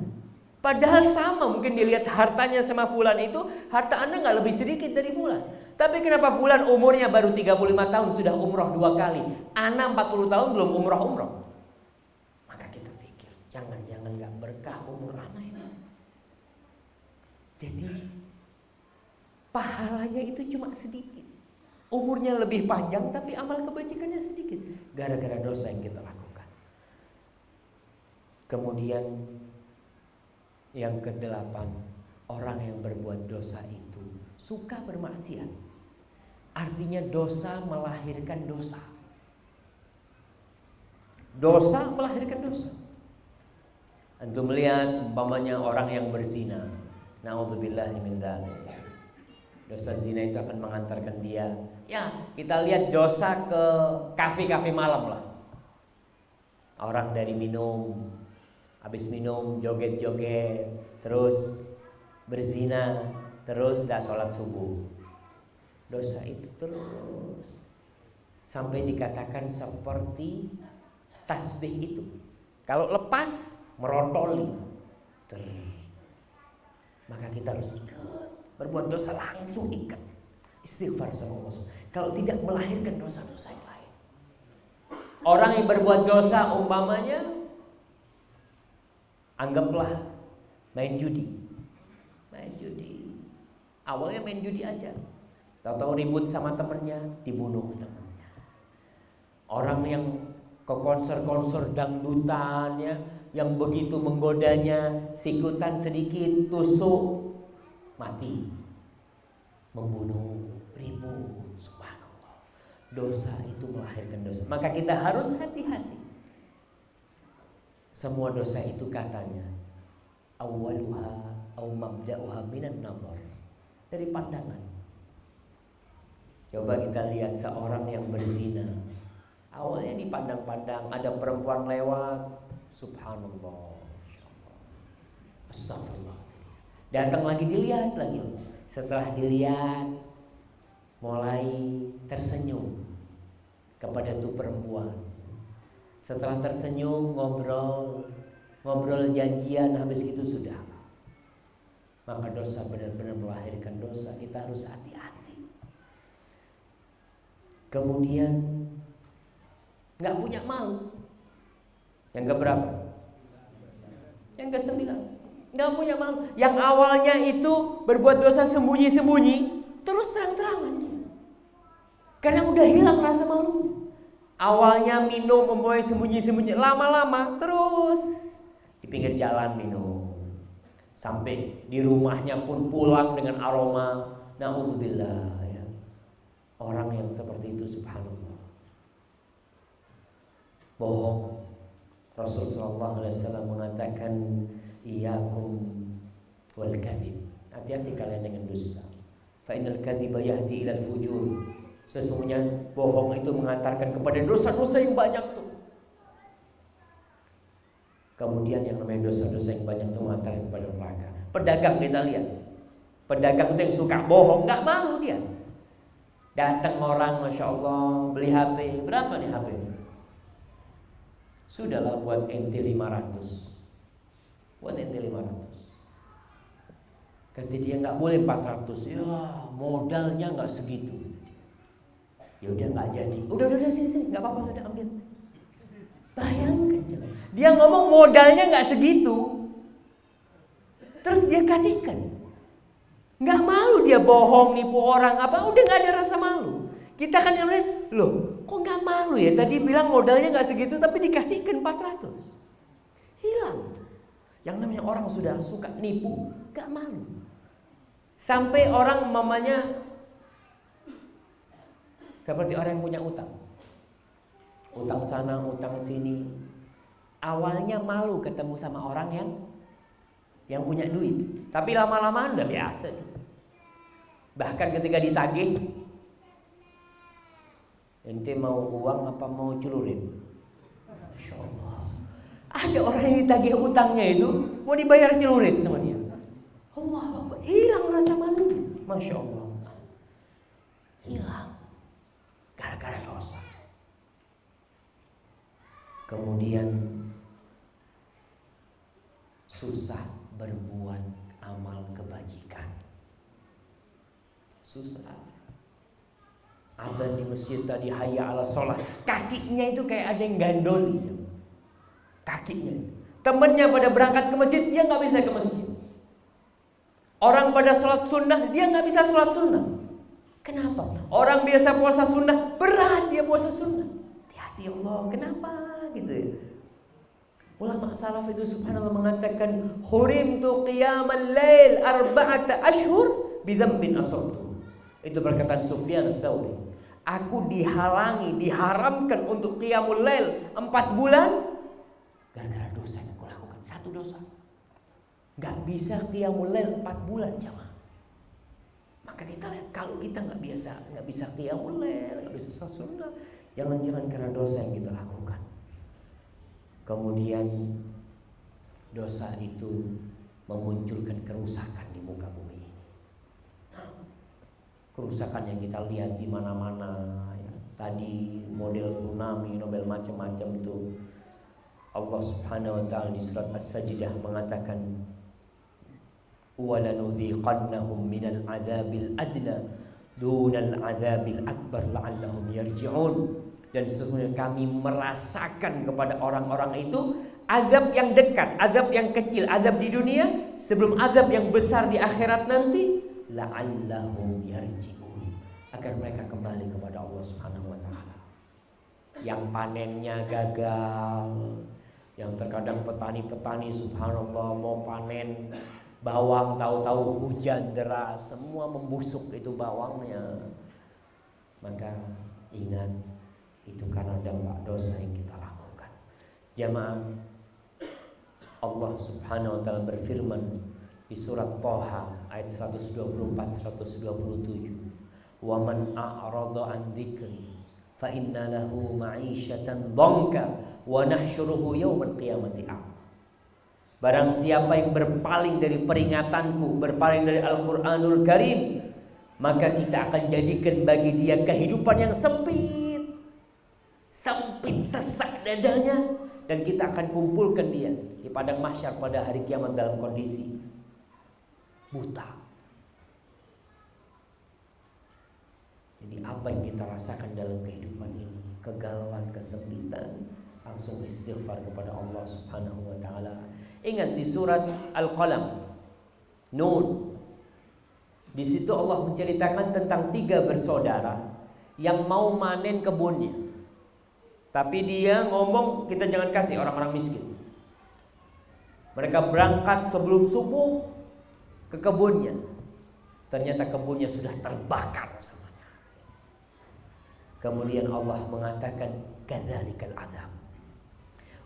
Padahal sama, mungkin dilihat hartanya sama fulan itu, harta anda gak lebih sedikit dari fulan. Tapi kenapa fulan umurnya baru 35 tahun sudah umroh 2 kali, ana 40 tahun belum umroh-umroh? Jangan-jangan gak berkah umur anak ini. Jadi pahalanya itu cuma sedikit. Umurnya lebih panjang tapi amal kebajikannya sedikit. Gara-gara dosa yang kita lakukan. Kemudian yang ke-8, orang yang berbuat dosa itu suka bermaksiat. Artinya dosa melahirkan dosa. Dosa melahirkan dosa. Antum melihat umpamanya orang yang berzina, na'udzubillahi min dzalik. Dosa zina itu akan mengantarkan dia. Ya, kita lihat dosa ke kafe-kafe malam lah. Orang dari minum, habis minum joget-joget, terus berzina, terus dah sholat subuh. Dosa itu terus sampai dikatakan seperti tasbih itu. Kalau lepas merotoli, maka kita harus ikat. Berbuat dosa langsung ikat, istighfar sama Allah. Kalau tidak melahirkan dosa-dosa yang lain. Orang yang berbuat dosa umpamanya, anggaplah main judi. Awalnya main judi aja, tahu-tahu ribut sama temennya, dibunuh temennya. Orang yang ke konser-konser dangdutan ya, yang begitu menggodanya, sikutan sedikit tusuk mati, membunuh, ribut. Subhanallah. Dosa itu melahirkan dosa. Maka kita harus hati-hati. Semua dosa itu katanya awwaluha aw mabda'uha minan nazar, dari pandangan. Coba kita lihat seorang yang berzina. Awalnya dipandang-pandang, ada perempuan lewat, subhanallah, astagfirullah. Datang lagi, dilihat lagi. Setelah dilihat, mulai tersenyum kepada tuh perempuan. Setelah tersenyum, ngobrol janjian, habis itu sudah. Maka dosa benar-benar melahirkan dosa. Kita harus hati-hati. Kemudian nggak punya malu. Yang keberapa? Yang ke-9. Nggak punya malu. Yang awalnya itu berbuat dosa sembunyi-sembunyi, terus terang-terangan dia. Karena udah hilang rasa malu. Awalnya minum, sembunyi-sembunyi, lama-lama terus di pinggir jalan minum. Sampai di rumahnya pun pulang dengan aroma. Na'udzubillah ya. Orang yang seperti itu subhanallah. Bohong. Rasulullah SAW mengatakan iyyakum wal kadzib. Hati-hati kalian dengan dusta. Fa innal kadziba yahdi ilal fujur. Sesungguhnya bohong itu mengantarkan kepada dosa-dosa yang banyak tuh. Kemudian yang namanya dosa-dosa yang banyak itu mengantarkan kepada neraka. Pedagang kita lihat. Pedagang itu yang suka bohong, nggak malu dia. Datang orang, masya Allah, beli HP. Berapa nih HP? Sudahlah buat ente 500. Buat ente 500. Kata dia nggak boleh 400. Ya modalnya nggak segitu. Ya udah nggak jadi. Udah sini nggak apa-apa, sudah ambil. Bayangkan coba. Dia ngomong modalnya nggak segitu, terus dia kasihkan. Nggak malu dia bohong, nipu orang apa? Udah nggak ada rasa malu. Kita kan yang lihat, loh, kok nggak malu ya? Tadi bilang modalnya nggak segitu, tapi dikasihkan 400. Hilang. Yang namanya orang sudah suka nipu, nggak malu. Sampai orang mamanya seperti orang yang punya utang. Utang sana, utang sini. Awalnya malu ketemu sama orang yang punya duit. Tapi lama-lama udah biasa. Bahkan ketika ditagih, ente mau uang apa mau celurit? Masya Allah. Ada orang yang ditagih utangnya itu mau dibayar celurit sama dia. Allah, hilang rasa malu. Masya Allah. Hilang. Gara-gara dosa. Kemudian susah berbuat amal kebajikan. Susah. Adzan di masjid tadi hayya ala sholat, kakinya itu kayak ada yang gandoli. Kakinya. Temennya pada berangkat ke masjid, dia nggak bisa ke masjid. Orang pada sholat sunnah, dia nggak bisa sholat sunnah. Kenapa? Orang biasa puasa sunnah, berat dia puasa sunnah. Hati Allah, kenapa gitu ya? Ulama salaf itu subhanallah mengatakan hurimtu qiyamal lail arba'ata ashhur bidzambin asabtu. Itu perkataan Sufyan Ats-Tsauri. Aku dihalangi, diharamkan untuk qiyamul lail 4 bulan gara-gara dosa yang aku lakukan. Satu dosa. Gak bisa qiyamul lail 4 bulan jamaah. Maka kita lihat kalau kita nggak bisa qiyamul lail, nggak bisa sholat sunnah, jangan-jangan karena dosa yang kita lakukan. Kemudian dosa itu memunculkan kerusakan di muka bumi ini. Kerusakan yang kita lihat di mana-mana ya. Tadi model tsunami, Nobel macam-macam itu. Allah Subhanahu wa taala di surat As-Sajdah mengatakan وَلَنُذِيقَنَّهُمْ مِنَ الْعَذَابِ الْأَدْنَى دُونَ الْعَذَابِ الْأَكْبَرِ لَعَلَّهُمْ يَرْجِعُونَ. Dan sesungguhnya kami merasakan kepada orang-orang itu azab yang dekat, azab yang kecil, azab di dunia sebelum azab yang besar di akhirat nanti, la'allahum yarji'un, agar mereka kembali kepada Allah Subhanahu wa taala. yang panennya gagal, yang terkadang petani-petani subhanallah mau panen bawang tahu-tahu hujan deras, semua membusuk itu bawangnya. Maka ingat, itu karena dampak dosa yang kita lakukan. Jamaah, Allah subhanahu wa ta'ala berfirman di surat Thaha ayat 124-127, wa man a'rada an dzikri fa inna lahu ma'isyatan dhanka wa nahsyuruhu yaumal qiyamati a'ma. Barang siapa yang berpaling dari peringatanku, berpaling dari Al-Qur'anul Karim, maka kita akan jadikan bagi dia kehidupan yang sempit, sesak dadanya, dan kita akan kumpulkan dia di padang mahsyar pada hari kiamat dalam kondisi buta. Jadi apa yang kita rasakan dalam kehidupan ini, kegalauan, kesempitan, langsung istighfar kepada Allah subhanahu wa ta'ala. Ingat di surat Al-Qalam, Nun, di situ Allah menceritakan tentang 3 bersaudara yang mau manen kebunnya. Tapi dia ngomong, kita jangan kasih orang-orang miskin. Mereka berangkat sebelum subuh ke kebunnya. Ternyata kebunnya sudah terbakar semuanya. Kemudian Allah mengatakan, kadzalikal adzab.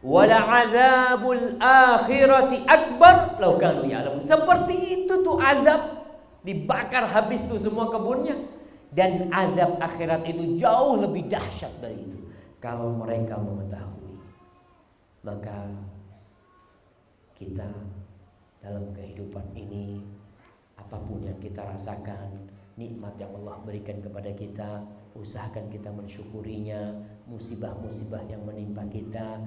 Wala adzabul akhirati akbar law kanu ya'lamun. Seperti itu tuh azab, dibakar habis tuh semua kebunnya, dan azab akhirat itu jauh lebih dahsyat dari itu kalau mereka mengetahui. Maka kita dalam kehidupan ini, apapun yang kita rasakan, nikmat yang Allah berikan kepada kita, usahakan kita mensyukurinya. Musibah-musibah yang menimpa kita,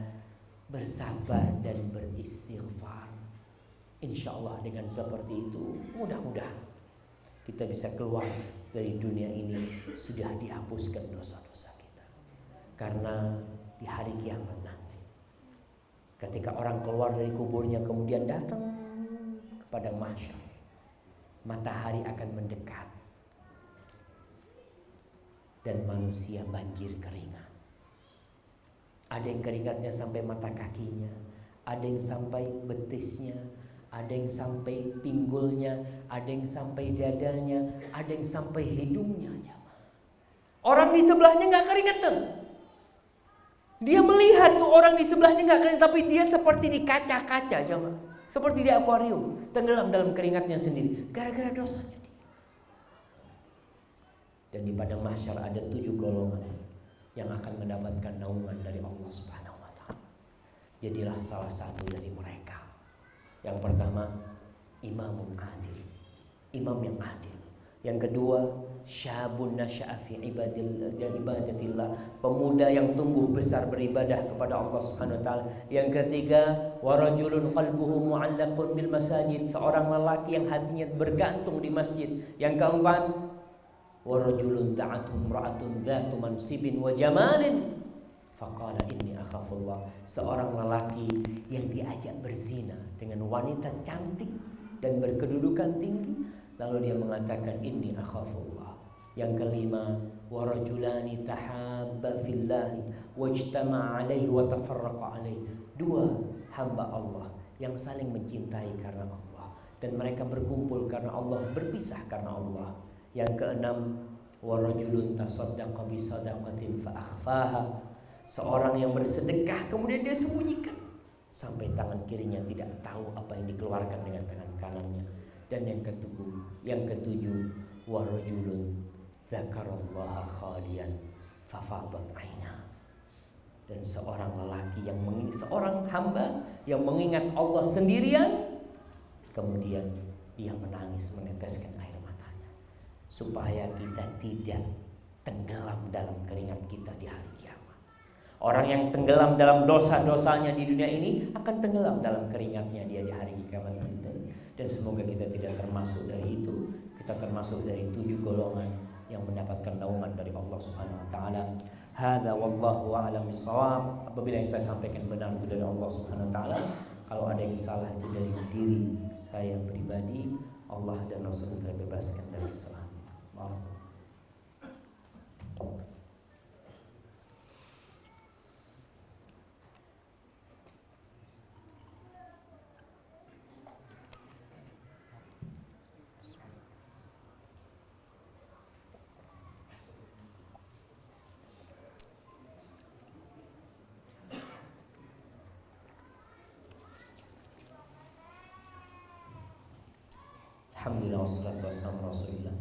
bersabar dan beristighfar. Insya Allah dengan seperti itu, mudah-mudahan kita bisa keluar dari dunia ini sudah dihapuskan dosa-dosa kita. Karena di hari kiamat nanti, ketika orang keluar dari kuburnya kemudian datang kepada mahsyar, matahari akan mendekat dan manusia banjir keringat. Ada yang keringatnya sampai mata kakinya, ada yang sampai betisnya, ada yang sampai pinggulnya, ada yang sampai dadanya, ada yang sampai hidungnya. Orang di sebelahnya nggak keringetan. Dia melihat tuh orang di sebelahnya nggak keringetan, tapi dia seperti di kaca-kaca, seperti di akuarium, tenggelam dalam keringatnya sendiri, gara-gara dosanya dia. Dan di padang mahsyar ada 7 golongan yang akan mendapatkan naungan dari Allah Subhanahu wa ta'ala. Jadilah salah satu dari mereka. Yang pertama, imamun adil, imam yang adil. Yang kedua, syabun nasya'a fi ibadatillah, pemuda yang tumbuh besar beribadah kepada Allah Subhanahu wa ta'ala. Yang ketiga, warajulun qalbuhu mu'allaqun bil masajid, seorang lelaki yang hatinya bergantung di masjid. Yang keempat, warajulun da'atuhum ra'atun dzatu mansibin wa jamalin faqala inni akhafullah, seorang lelaki yang diajak berzina dengan wanita cantik dan berkedudukan tinggi, lalu dia mengatakan inni akhafullah. Yang kelima, warajulani tahabba fillahi wajtama'a alaihi wa tafarraqa alaihi, 2 hamba Allah yang saling mencintai karena Allah dan mereka berkumpul karena Allah, berpisah karena Allah. Yang keenam, warajulun tasaddaqa bi sadaqatin fa akhfaha, seorang yang bersedekah kemudian dia sembunyikan sampai tangan kirinya tidak tahu apa yang dikeluarkan dengan tangan kanannya. Dan yang ketujuh, warajulun dzakarallaha khalian fa fadat aina, dan seorang lelaki yang seorang hamba yang mengingat Allah sendirian, kemudian dia menangis meneteskan air matanya, supaya kita tidak tenggelam dalam keringat kita di hari kiamat. Orang yang tenggelam dalam dosa-dosanya di dunia ini akan tenggelam dalam keringatnya dia di hari kiamat nanti. Dan semoga kita tidak termasuk dari itu. Kita termasuk dari 7 golongan yang mendapatkan naungan dari Allah Subhanahu wa taala. Hadza wallahu a'lam bissawab. Apabila yang saya sampaikan benar itu dari Allah Subhanahu wa taala, kalau ada yang salah itu dari diri saya pribadi, Allah dan Rasul terbebaskan dari kesalahan. Alhamdulillah wassalatu wassalamu ala Rasulillah.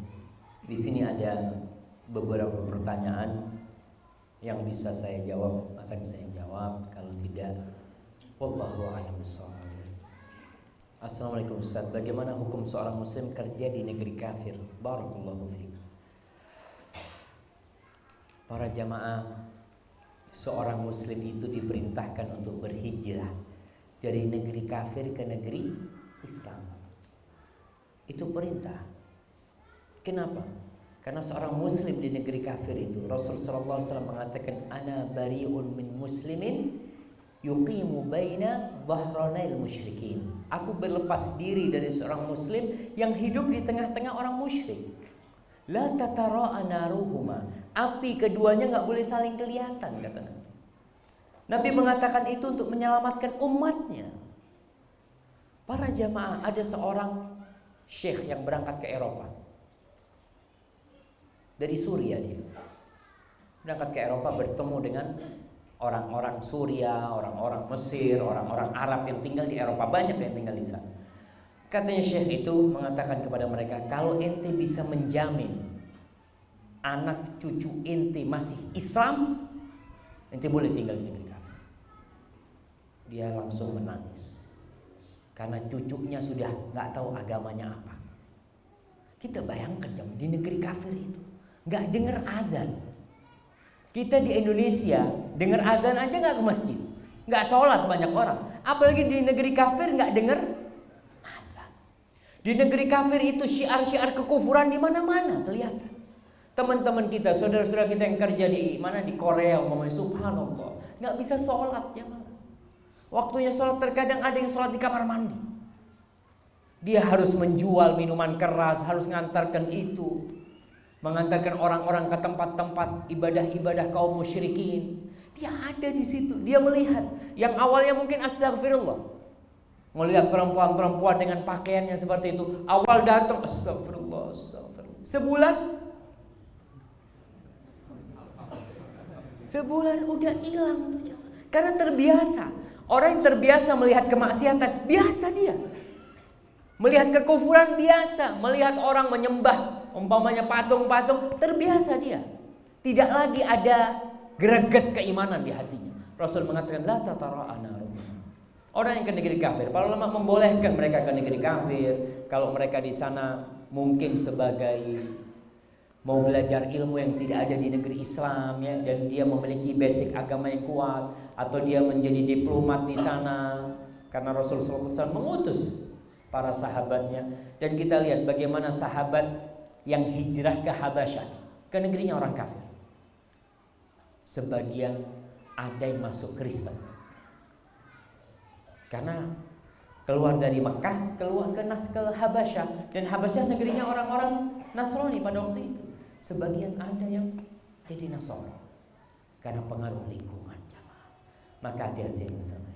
Di sini ada beberapa pertanyaan yang bisa saya jawab, akan saya jawab. Kalau tidak, wallahu a'lam bishawab. Assalamualaikum Ustaz, bagaimana hukum seorang muslim kerja di negeri kafir? Barakallahu fiik. Para jamaah, seorang muslim itu diperintahkan untuk berhijrah dari negeri kafir ke negeri Islam. Itu perintah. Kenapa? Karena seorang muslim di negeri kafir itu, Rasul sallallahu alaihi wasallam mengatakan, ana bari'un min muslimin yuqimu baina dhahranail musyrikin. Aku berlepas diri dari seorang muslim yang hidup di tengah-tengah orang musyrik. La tatara'a naruhuma. Api keduanya enggak boleh saling kelihatan, kata Nabi. Nabi mengatakan itu untuk menyelamatkan umatnya. Para jamaah, ada seorang syekh yang berangkat ke Eropa. Dari Suria dia. Berangkat ke Eropa, bertemu dengan orang-orang Suria, orang-orang Mesir, orang-orang Arab yang tinggal di Eropa. Banyak yang tinggal di sana. Katanya syekh itu mengatakan kepada mereka, kalau ente bisa menjamin anak cucu ente masih Islam, ente boleh tinggal di negeri kafir. Dia langsung menangis karena cucunya sudah nggak tahu agamanya apa. Kita bayangkan jam di negeri kafir itu nggak dengar azan. Kita di Indonesia dengar azan aja nggak ke masjid, nggak sholat banyak orang. Apalagi di negeri kafir nggak dengar azan. Di negeri kafir itu syiar-syiar kekufuran di mana-mana kelihatan. Teman-teman kita, saudara-saudara kita yang kerja di mana, di Korea, umpamanya, subhanallah, nggak bisa sholat jamaah. Waktunya sholat terkadang ada yang sholat di kamar mandi. Dia harus menjual minuman keras, harus ngantarkan itu, mengantarkan orang-orang ke tempat-tempat ibadah-ibadah kaum musyrikin. Dia ada di situ, dia melihat. Yang awalnya mungkin astagfirullah, melihat perempuan-perempuan dengan pakaiannya seperti itu. Awal datang astagfirullah, astagfirullah. Sebulan udah hilang tuh jamaah. Karena terbiasa. Orang yang terbiasa melihat kemaksiatan, biasa dia. Melihat kekufuran biasa, melihat orang menyembah umpamanya patung-patung, terbiasa dia. Tidak lagi ada greget keimanan di hatinya. Rasul mengatakan la tatara'a naruhum. Orang yang ke negeri kafir, para ulama membolehkan mereka ke negeri kafir kalau mereka di sana mungkin sebagai mau belajar ilmu yang tidak ada di negeri Islam, ya, dan dia memiliki basic agama yang kuat, atau dia menjadi diplomat di sana karena Rasulullah SAW mengutus para sahabatnya. Dan kita lihat bagaimana sahabat yang hijrah ke Habasyah, ke negerinya orang kafir, sebagian ada yang masuk Kristen karena keluar dari Mekah, keluar ke Habasyah, dan Habasyah negerinya orang-orang Nasrani pada waktu itu. Sebagian ada yang jadi Nasrani karena pengaruh lingkungan jamaah. Maka hati-hati di sana.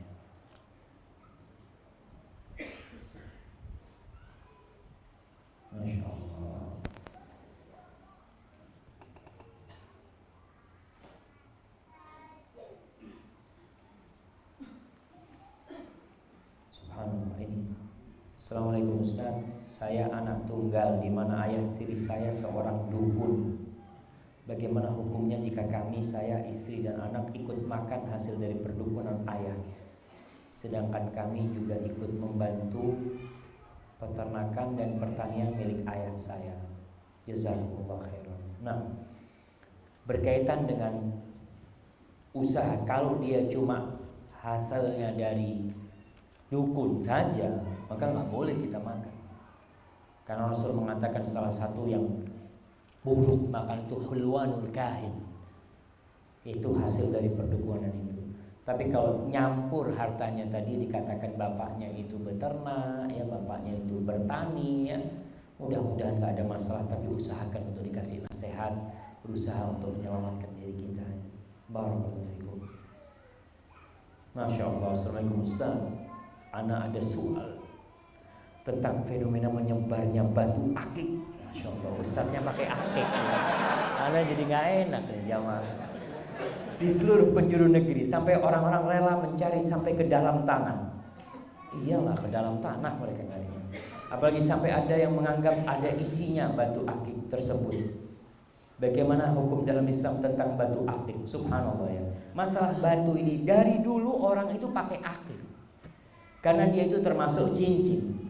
Masya Allah. Subhanallah ini. Assalamualaikum Ustaz, saya anak tunggal di mana ayah tiri saya seorang dukun. Bagaimana hukumnya jika kami, saya, istri dan anak ikut makan hasil dari perdukunan ayah, sedangkan kami juga ikut membantu peternakan dan pertanian milik ayah saya. Jazakumullah khairan. Nah, berkaitan dengan usaha, kalau dia cuma hasilnya dari dukun saja, maka nggak boleh kita makan. Karena Rasul mengatakan salah satu yang buruk makan itu hulwanul kahin, itu hasil dari perdukunan itu. Tapi kalau nyampur hartanya tadi, dikatakan bapaknya itu beternak, ya bapaknya itu bertani, ya mudah-mudahan nggak ada masalah. Tapi usahakan untuk dikasih nasihat, berusaha untuk menyelamatkan diri kita. Barakallahu fikum. Masya Allah. Assalamualaikum Ustaz. Ana ada soal tentang fenomena menyebarnya batu akik. Masya Allah, Ustaznya pakai akik. Ana jadi nggak enak nih jamaah. Di seluruh penjuru negeri, sampai orang-orang rela mencari sampai ke dalam tanah. Iyalah, ke dalam tanah mereka nyarinya. Apalagi sampai ada yang menganggap ada isinya batu akik tersebut. Bagaimana hukum dalam Islam tentang batu akik? Subhanallah ya. Masalah batu ini dari dulu orang itu pakai akik, karena dia itu termasuk cincin.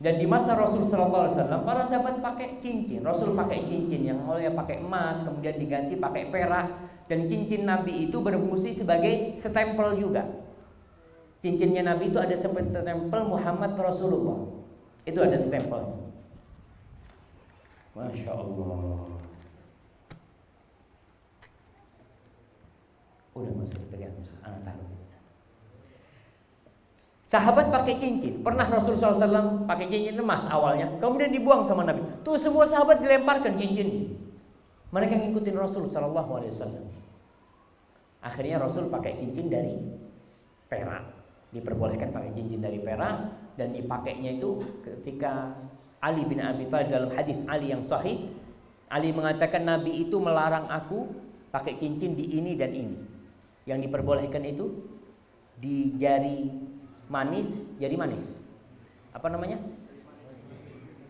Dan di masa Rasul Sallallahu Alaihi Wasallam para sahabat pakai cincin. Rasul pakai cincin yang awalnya pakai emas, kemudian diganti pakai perak. Dan cincin Nabi itu berfungsi sebagai stempel juga. Cincinnya Nabi itu ada seperti stempel Muhammad Rasulullah. Itu ada stempel. Masya Allah. Udah masuk pegang anak taruh. Sahabat pakai cincin. Pernah Rasulullah SAW pakai cincin emas awalnya, kemudian dibuang sama Nabi. Tuh semua sahabat dilemparkan cincin. Mereka ngikutin Rasul SAW. Akhirnya Rasul pakai cincin dari perak. Diperbolehkan pakai cincin dari perak, dan dipakainya itu ketika Ali bin Abi Thalib dalam hadis Ali yang sahih. Ali mengatakan Nabi itu melarang aku pakai cincin di ini dan ini. Yang diperbolehkan itu di jari manis, jari manis. Apa namanya?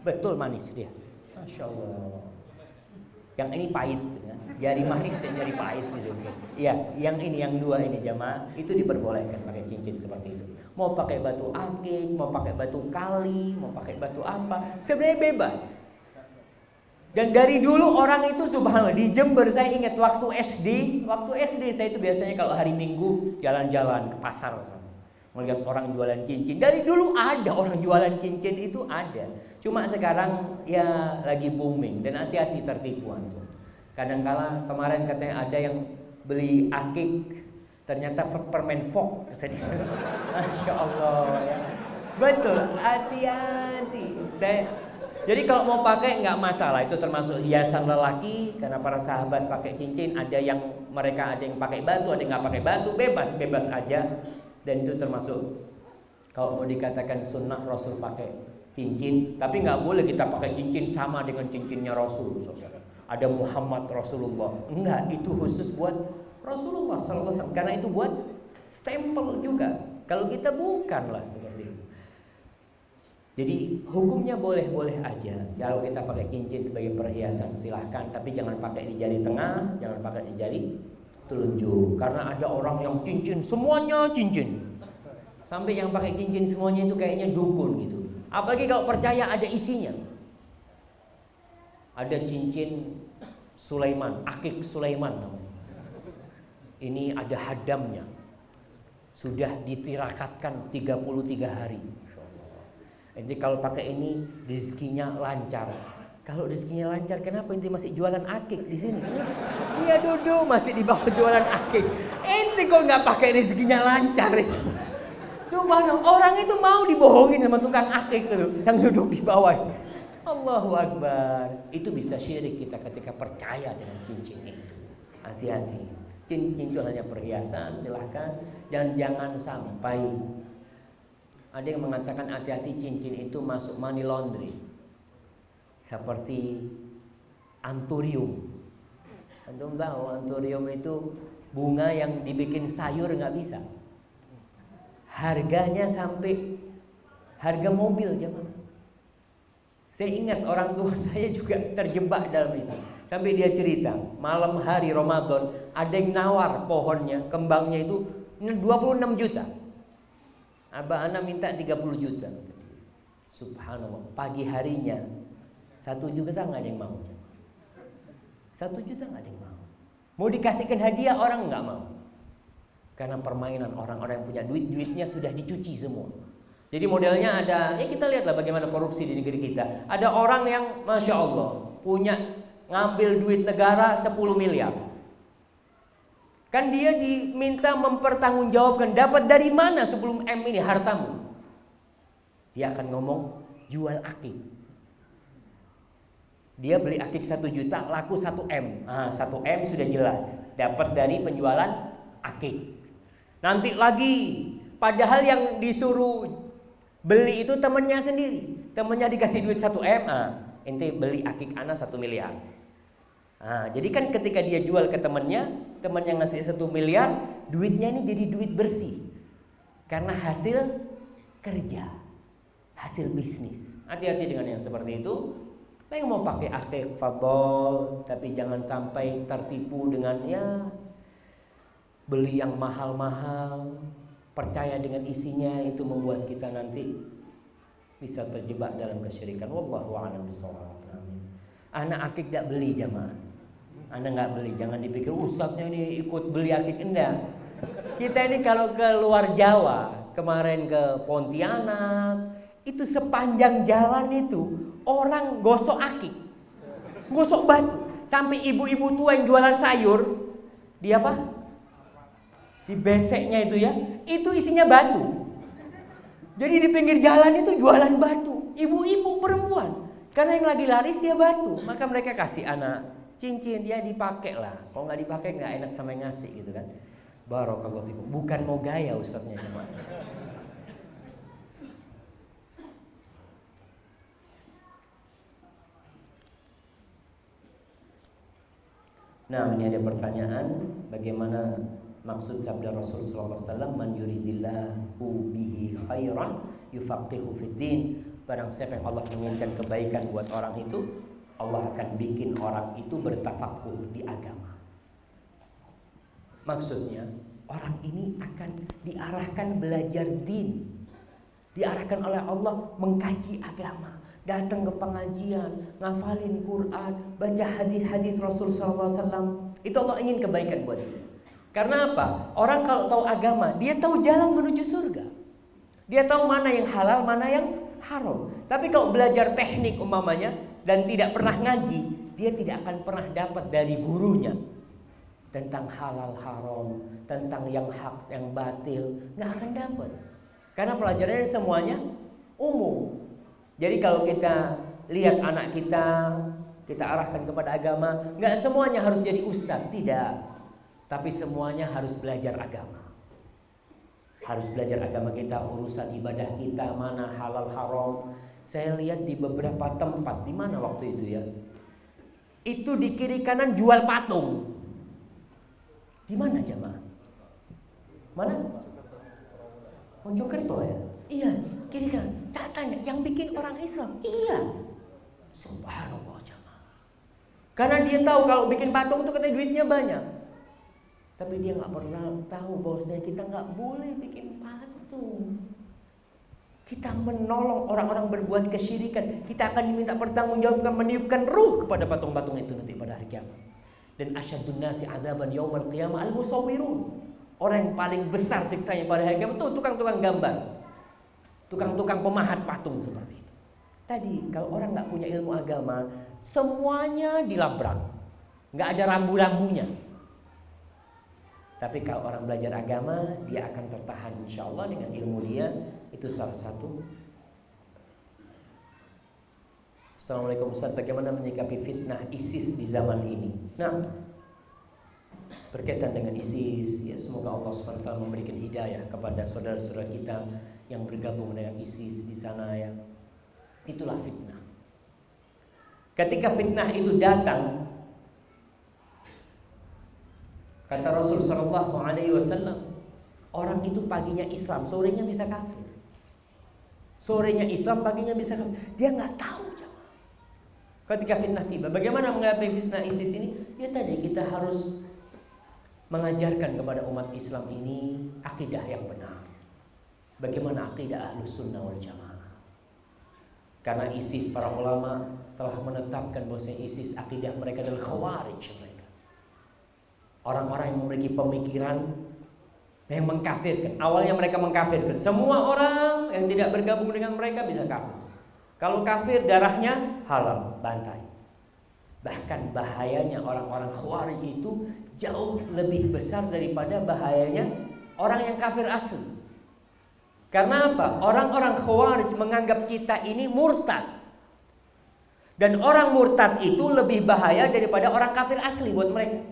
Betul, manis dia. Masya Allah. Yang ini pahit, ya. Jari manis dan jari pahit gitu. Iya, yang ini, yang dua ini jamaah itu diperbolehkan pakai cincin seperti itu. Mau pakai batu akik, mau pakai batu kali, mau pakai batu apa, sebenarnya bebas. Dan dari dulu orang itu subhanallah di Jember, saya ingat waktu SD saya itu biasanya kalau hari Minggu jalan-jalan ke pasar, melihat orang jualan cincin. Dari dulu ada orang jualan cincin itu ada. Cuma sekarang ya lagi booming dan hati-hati tertipu antum. Kadang-kala kemarin katanya ada yang beli akik ternyata permen fok. Masya Allah ya. Betul, hati-hati. Jadi kalau mau pakai nggak masalah, itu termasuk hiasan lelaki karena para sahabat pakai cincin. Ada yang mereka ada yang pakai batu, ada yang nggak pakai batu, bebas aja. Dan itu termasuk kalau mau dikatakan sunnah Rasul pakai cincin, tapi nggak boleh kita pakai cincin sama dengan cincinnya Rasul. Ada Muhammad Rasulullah, enggak, itu khusus buat Rasulullah SAW, karena itu buat stempel juga. Kalau kita bukanlah seperti itu. Jadi hukumnya boleh-boleh aja. Kalau kita pakai cincin sebagai perhiasan silahkan, tapi jangan pakai di jari tengah, jangan pakai di jari telunjuk. Karena ada orang yang cincin semuanya cincin, sampai yang pakai cincin semuanya itu kayaknya dukun gitu. Apalagi kalau percaya ada isinya. Ada cincin Sulaiman, akik Sulaiman namanya. Ini ada hadamnya, sudah ditirakatkan 33 hari. Jadi kalau pakai ini rezekinya lancar. Kalau rezekinya lancar, kenapa ente masih jualan akik di sini? Dia duduk masih di bawah jualan akik. Ente kok nggak pakai rezekinya lancar itu? Subhanallah, orang itu mau dibohongin sama tukang akik itu yang duduk di bawah. Allahu Akbar. Itu bisa syirik kita ketika percaya dengan cincin itu. Hati-hati. Cincin itu hanya perhiasan, silahkan. Dan jangan sampai ada yang mengatakan hati-hati cincin itu masuk money laundry. Seperti anturium. Antum tahu anturium itu bunga yang dibikin sayur nggak bisa. Harganya sampai harga mobil jemaah. Saya ingat orang tua saya juga terjebak dalam itu. Sampai dia cerita, malam hari Ramadan ada yang nawar pohonnya, kembangnya itu 26 juta. Abah ana minta 30 juta. Subhanallah, pagi harinya 1 juta nggak ada yang mau. 1 juta nggak ada yang mau. Mau dikasihkan hadiah orang nggak mau. Karena permainan orang-orang yang punya duit, duitnya sudah dicuci semua. Jadi modelnya ada, kita lihatlah bagaimana korupsi di negeri kita. Ada orang yang Masya Allah punya ngambil duit negara 10 miliar. Kan dia diminta mempertanggungjawabkan dapat dari mana 10 M ini hartamu. Dia akan ngomong jual akik. Dia beli akik 1 juta laku 1 M. 1 M sudah jelas dapat dari penjualan akik. Nanti lagi padahal yang disuruh beli itu temannya sendiri. Temannya dikasih duit 1 M, ente beli akik ana 1 miliar. Jadi kan ketika dia jual ke temannya ngasih 1 miliar, duitnya ini jadi duit bersih. Karena hasil kerja, hasil bisnis. Hati-hati dengan yang seperti itu. Pengen mau pakai akik fadol, tapi jangan sampai tertipu dengan ya beli yang mahal-mahal, percaya dengan isinya, itu membuat kita nanti bisa terjebak dalam kesyirikan. Wallahu a'lam bishawab. Anak akik tidak beli jamaah. Anda nggak beli, jangan dipikir ustadznya ini ikut beli akik, enggak. Kita ini kalau ke luar Jawa, kemarin ke Pontianak, itu sepanjang jalan itu orang gosok akik, gosok batu, sampai ibu-ibu tua yang jualan sayur, dia apa? Di beseknya itu ya, itu isinya batu. Jadi di pinggir jalan itu jualan batu, ibu-ibu perempuan, karena yang lagi laris dia batu, maka mereka kasih anak cincin, dia dipakai lah. Kalau nggak dipakai nggak enak sama yang ngasih gitu kan. Barakallahu fikum. Bukan mau gaya ustadznya cuma. Nah, ini ada pertanyaan, bagaimana maksud sabda Rasul sallallahu alaihi wasallam, man yuridillahu bihi khairan yufaqihu fiddin. Barang siapa yang Allah menginginkan kebaikan buat orang itu, Allah akan bikin orang itu bertafakuh di agama. Maksudnya, orang ini akan diarahkan belajar din, diarahkan oleh Allah mengkaji agama, datang ke pengajian, ngafalin Quran, baca hadis-hadis Rasul SAW. Itu Allah ingin kebaikan buat dia. Karena apa? Orang kalau tahu agama, dia tahu jalan menuju surga. Dia tahu mana yang halal, mana yang haram. Tapi kalau belajar teknik umpamanya dan tidak pernah ngaji, dia tidak akan pernah dapat dari gurunya tentang halal haram, tentang yang hak, yang batil, nggak akan dapat. Karena pelajarannya semuanya umum. Jadi kalau kita lihat anak kita arahkan kepada agama, nggak semuanya harus jadi ustadz, tidak. Tapi semuanya harus belajar agama. Harus belajar agama kita, urusan ibadah kita, mana halal haram. Saya lihat di beberapa tempat, di mana waktu itu ya, itu di kiri kanan jual patung. Di mana jemaah? Mana? Mojokerto ya? Iya, kiri kanan. Tanya, yang bikin orang Islam? Iya. Subhanallah jemaah. Karena dia tahu kalau bikin patung itu katanya duitnya banyak. Tapi dia nggak pernah tahu bahwasanya kita nggak boleh bikin patung. Kita menolong orang-orang berbuat kesyirikan. Kita akan diminta pertanggungjawabkan, meniupkan ruh kepada patung-patung itu nanti pada hari kiamat. Dan asyadun nasi adzaban yaumal qiyamah al-musawwirun. Orang yang paling besar siksanya pada hari kiamat itu tukang-tukang gambar, tukang-tukang pemahat patung seperti itu. Tadi kalau orang nggak punya ilmu agama, semuanya dilabrak, nggak ada rambu-rambunya. Tapi kalau orang belajar agama, dia akan tertahan insya Allah dengan ilmu dia. Itu salah satu. Assalamualaikum Ustaz, bagaimana menyikapi fitnah ISIS di zaman ini? Nah, berkaitan dengan ISIS, ya semoga Allah SWT memberikan hidayah kepada saudara-saudara kita yang bergabung dengan ISIS di sana ya. Itulah fitnah. Ketika fitnah itu datang, kata Rasul sallallahu alaihi wasallam, orang itu paginya Islam, sorenya bisa kafir. Sorenya Islam, paginya bisa kafir. Dia nggak tahu. Ketika fitnah tiba, bagaimana menghadapi fitnah ISIS ini? Ya tadi kita harus mengajarkan kepada umat Islam ini akidah yang benar. Bagaimana akidah Ahlus Sunnah wal Jamaah? Karena ISIS, para ulama telah menetapkan bahwa ISIS akidah mereka adalah khawarij mereka. Orang-orang yang memiliki pemikiran yang mengkafirkan. Awalnya mereka mengkafirkan. Semua orang yang tidak bergabung dengan mereka bisa kafir. Kalau kafir darahnya halal, bantai. Bahkan bahayanya orang-orang khawarij itu jauh lebih besar daripada bahayanya orang yang kafir asli. Karena apa? Orang-orang khawarij menganggap kita ini murtad. Dan orang murtad itu lebih bahaya daripada orang kafir asli buat mereka.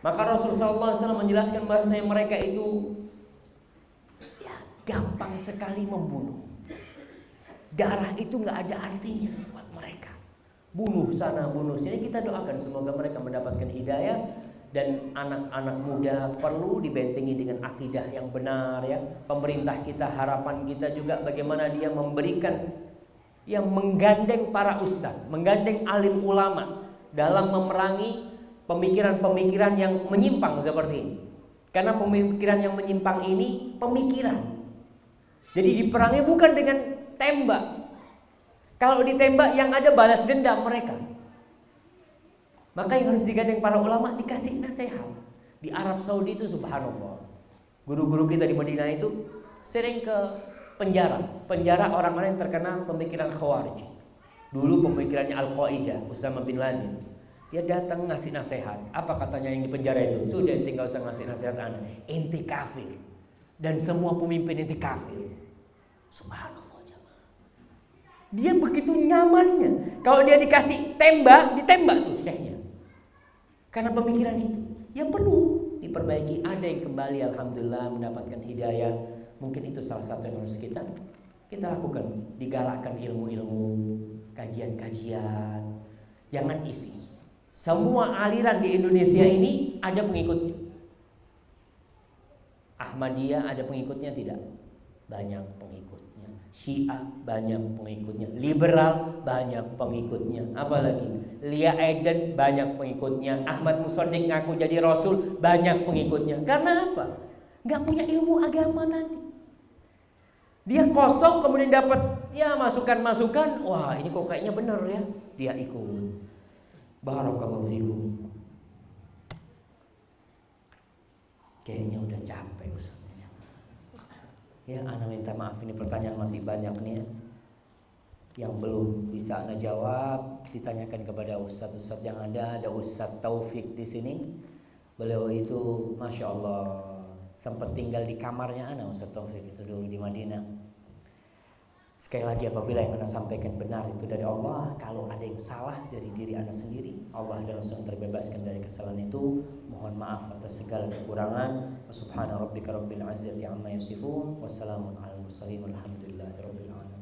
Maka Rasulullah SAW menjelaskan bahwasanya mereka itu ya, gampang sekali membunuh. Darah itu nggak ada artinya buat mereka. Bunuh sana, bunuh sini. Kita doakan semoga mereka mendapatkan hidayah. Dan anak-anak muda perlu dibentengi dengan akidah yang benar ya. Pemerintah kita, harapan kita juga bagaimana dia memberikan yang menggandeng para ustadz, menggandeng alim ulama dalam memerangi pemikiran-pemikiran yang menyimpang seperti ini. Karena pemikiran yang menyimpang ini pemikiran. Jadi diperangi bukan dengan tembak. Kalau ditembak yang ada balas dendam mereka. Maka yang harus digandeng para ulama dikasih nasihat. Di Arab Saudi itu subhanallah, guru-guru kita di Madinah itu sering ke penjara orang-orang yang terkena pemikiran Khawarij. Dulu pemikirannya Al-Qaeda, Usama bin Laden. Dia datang ngasih nasihat. Apa katanya yang di penjara itu? Sudah tinggal usah ngasih nasihat anak. Ente kafir. Dan semua pemimpin ente kafir. Subhanallah jemaah. Dia begitu nyamannya. Kalau dia dikasih tembak, ditembak tuh syekhnya. Karena pemikiran itu. Ya perlu diperbaiki. Ada yang kembali alhamdulillah mendapatkan hidayah. Mungkin itu salah satu yang harus kita lakukan. Digalakkan ilmu-ilmu, kajian-kajian. Jangan ISIS. Semua aliran di Indonesia ini ada pengikutnya. Ahmadiyah ada pengikutnya tidak? Banyak pengikutnya. Syiah banyak pengikutnya. Liberal banyak pengikutnya. Apalagi Lia Eden banyak pengikutnya. Ahmad Musaddiq ngaku jadi Rasul banyak pengikutnya. Karena apa? Gak punya ilmu agama tadi. Dia kosong kemudian dapat ya masukan-masukan. Wah ini kok kayaknya benar ya. Dia ikut. Barakallahu fikum. Kayaknya udah capek Ustaz. Ya, ana minta maaf ini pertanyaan masih banyak nih ya. Yang belum bisa ana jawab ditanyakan kepada ustaz-ustaz yang ada Ustaz Taufik di sini. Beliau itu Masya Allah sempat tinggal di kamarnya ana Ustaz Taufik itu dulu di Madinah. Sekali lagi apabila yang anda sampaikan benar itu dari Allah, kalau ada yang salah dari diri anda sendiri, Allah dan Rasul terbebaskan dari kesalahan itu. Mohon maaf atas segala kekurangan. Subhana rabbika rabbil izzati amma yasifun. Wassalamun ala mursalin walhamdulillahi rabbil alamin.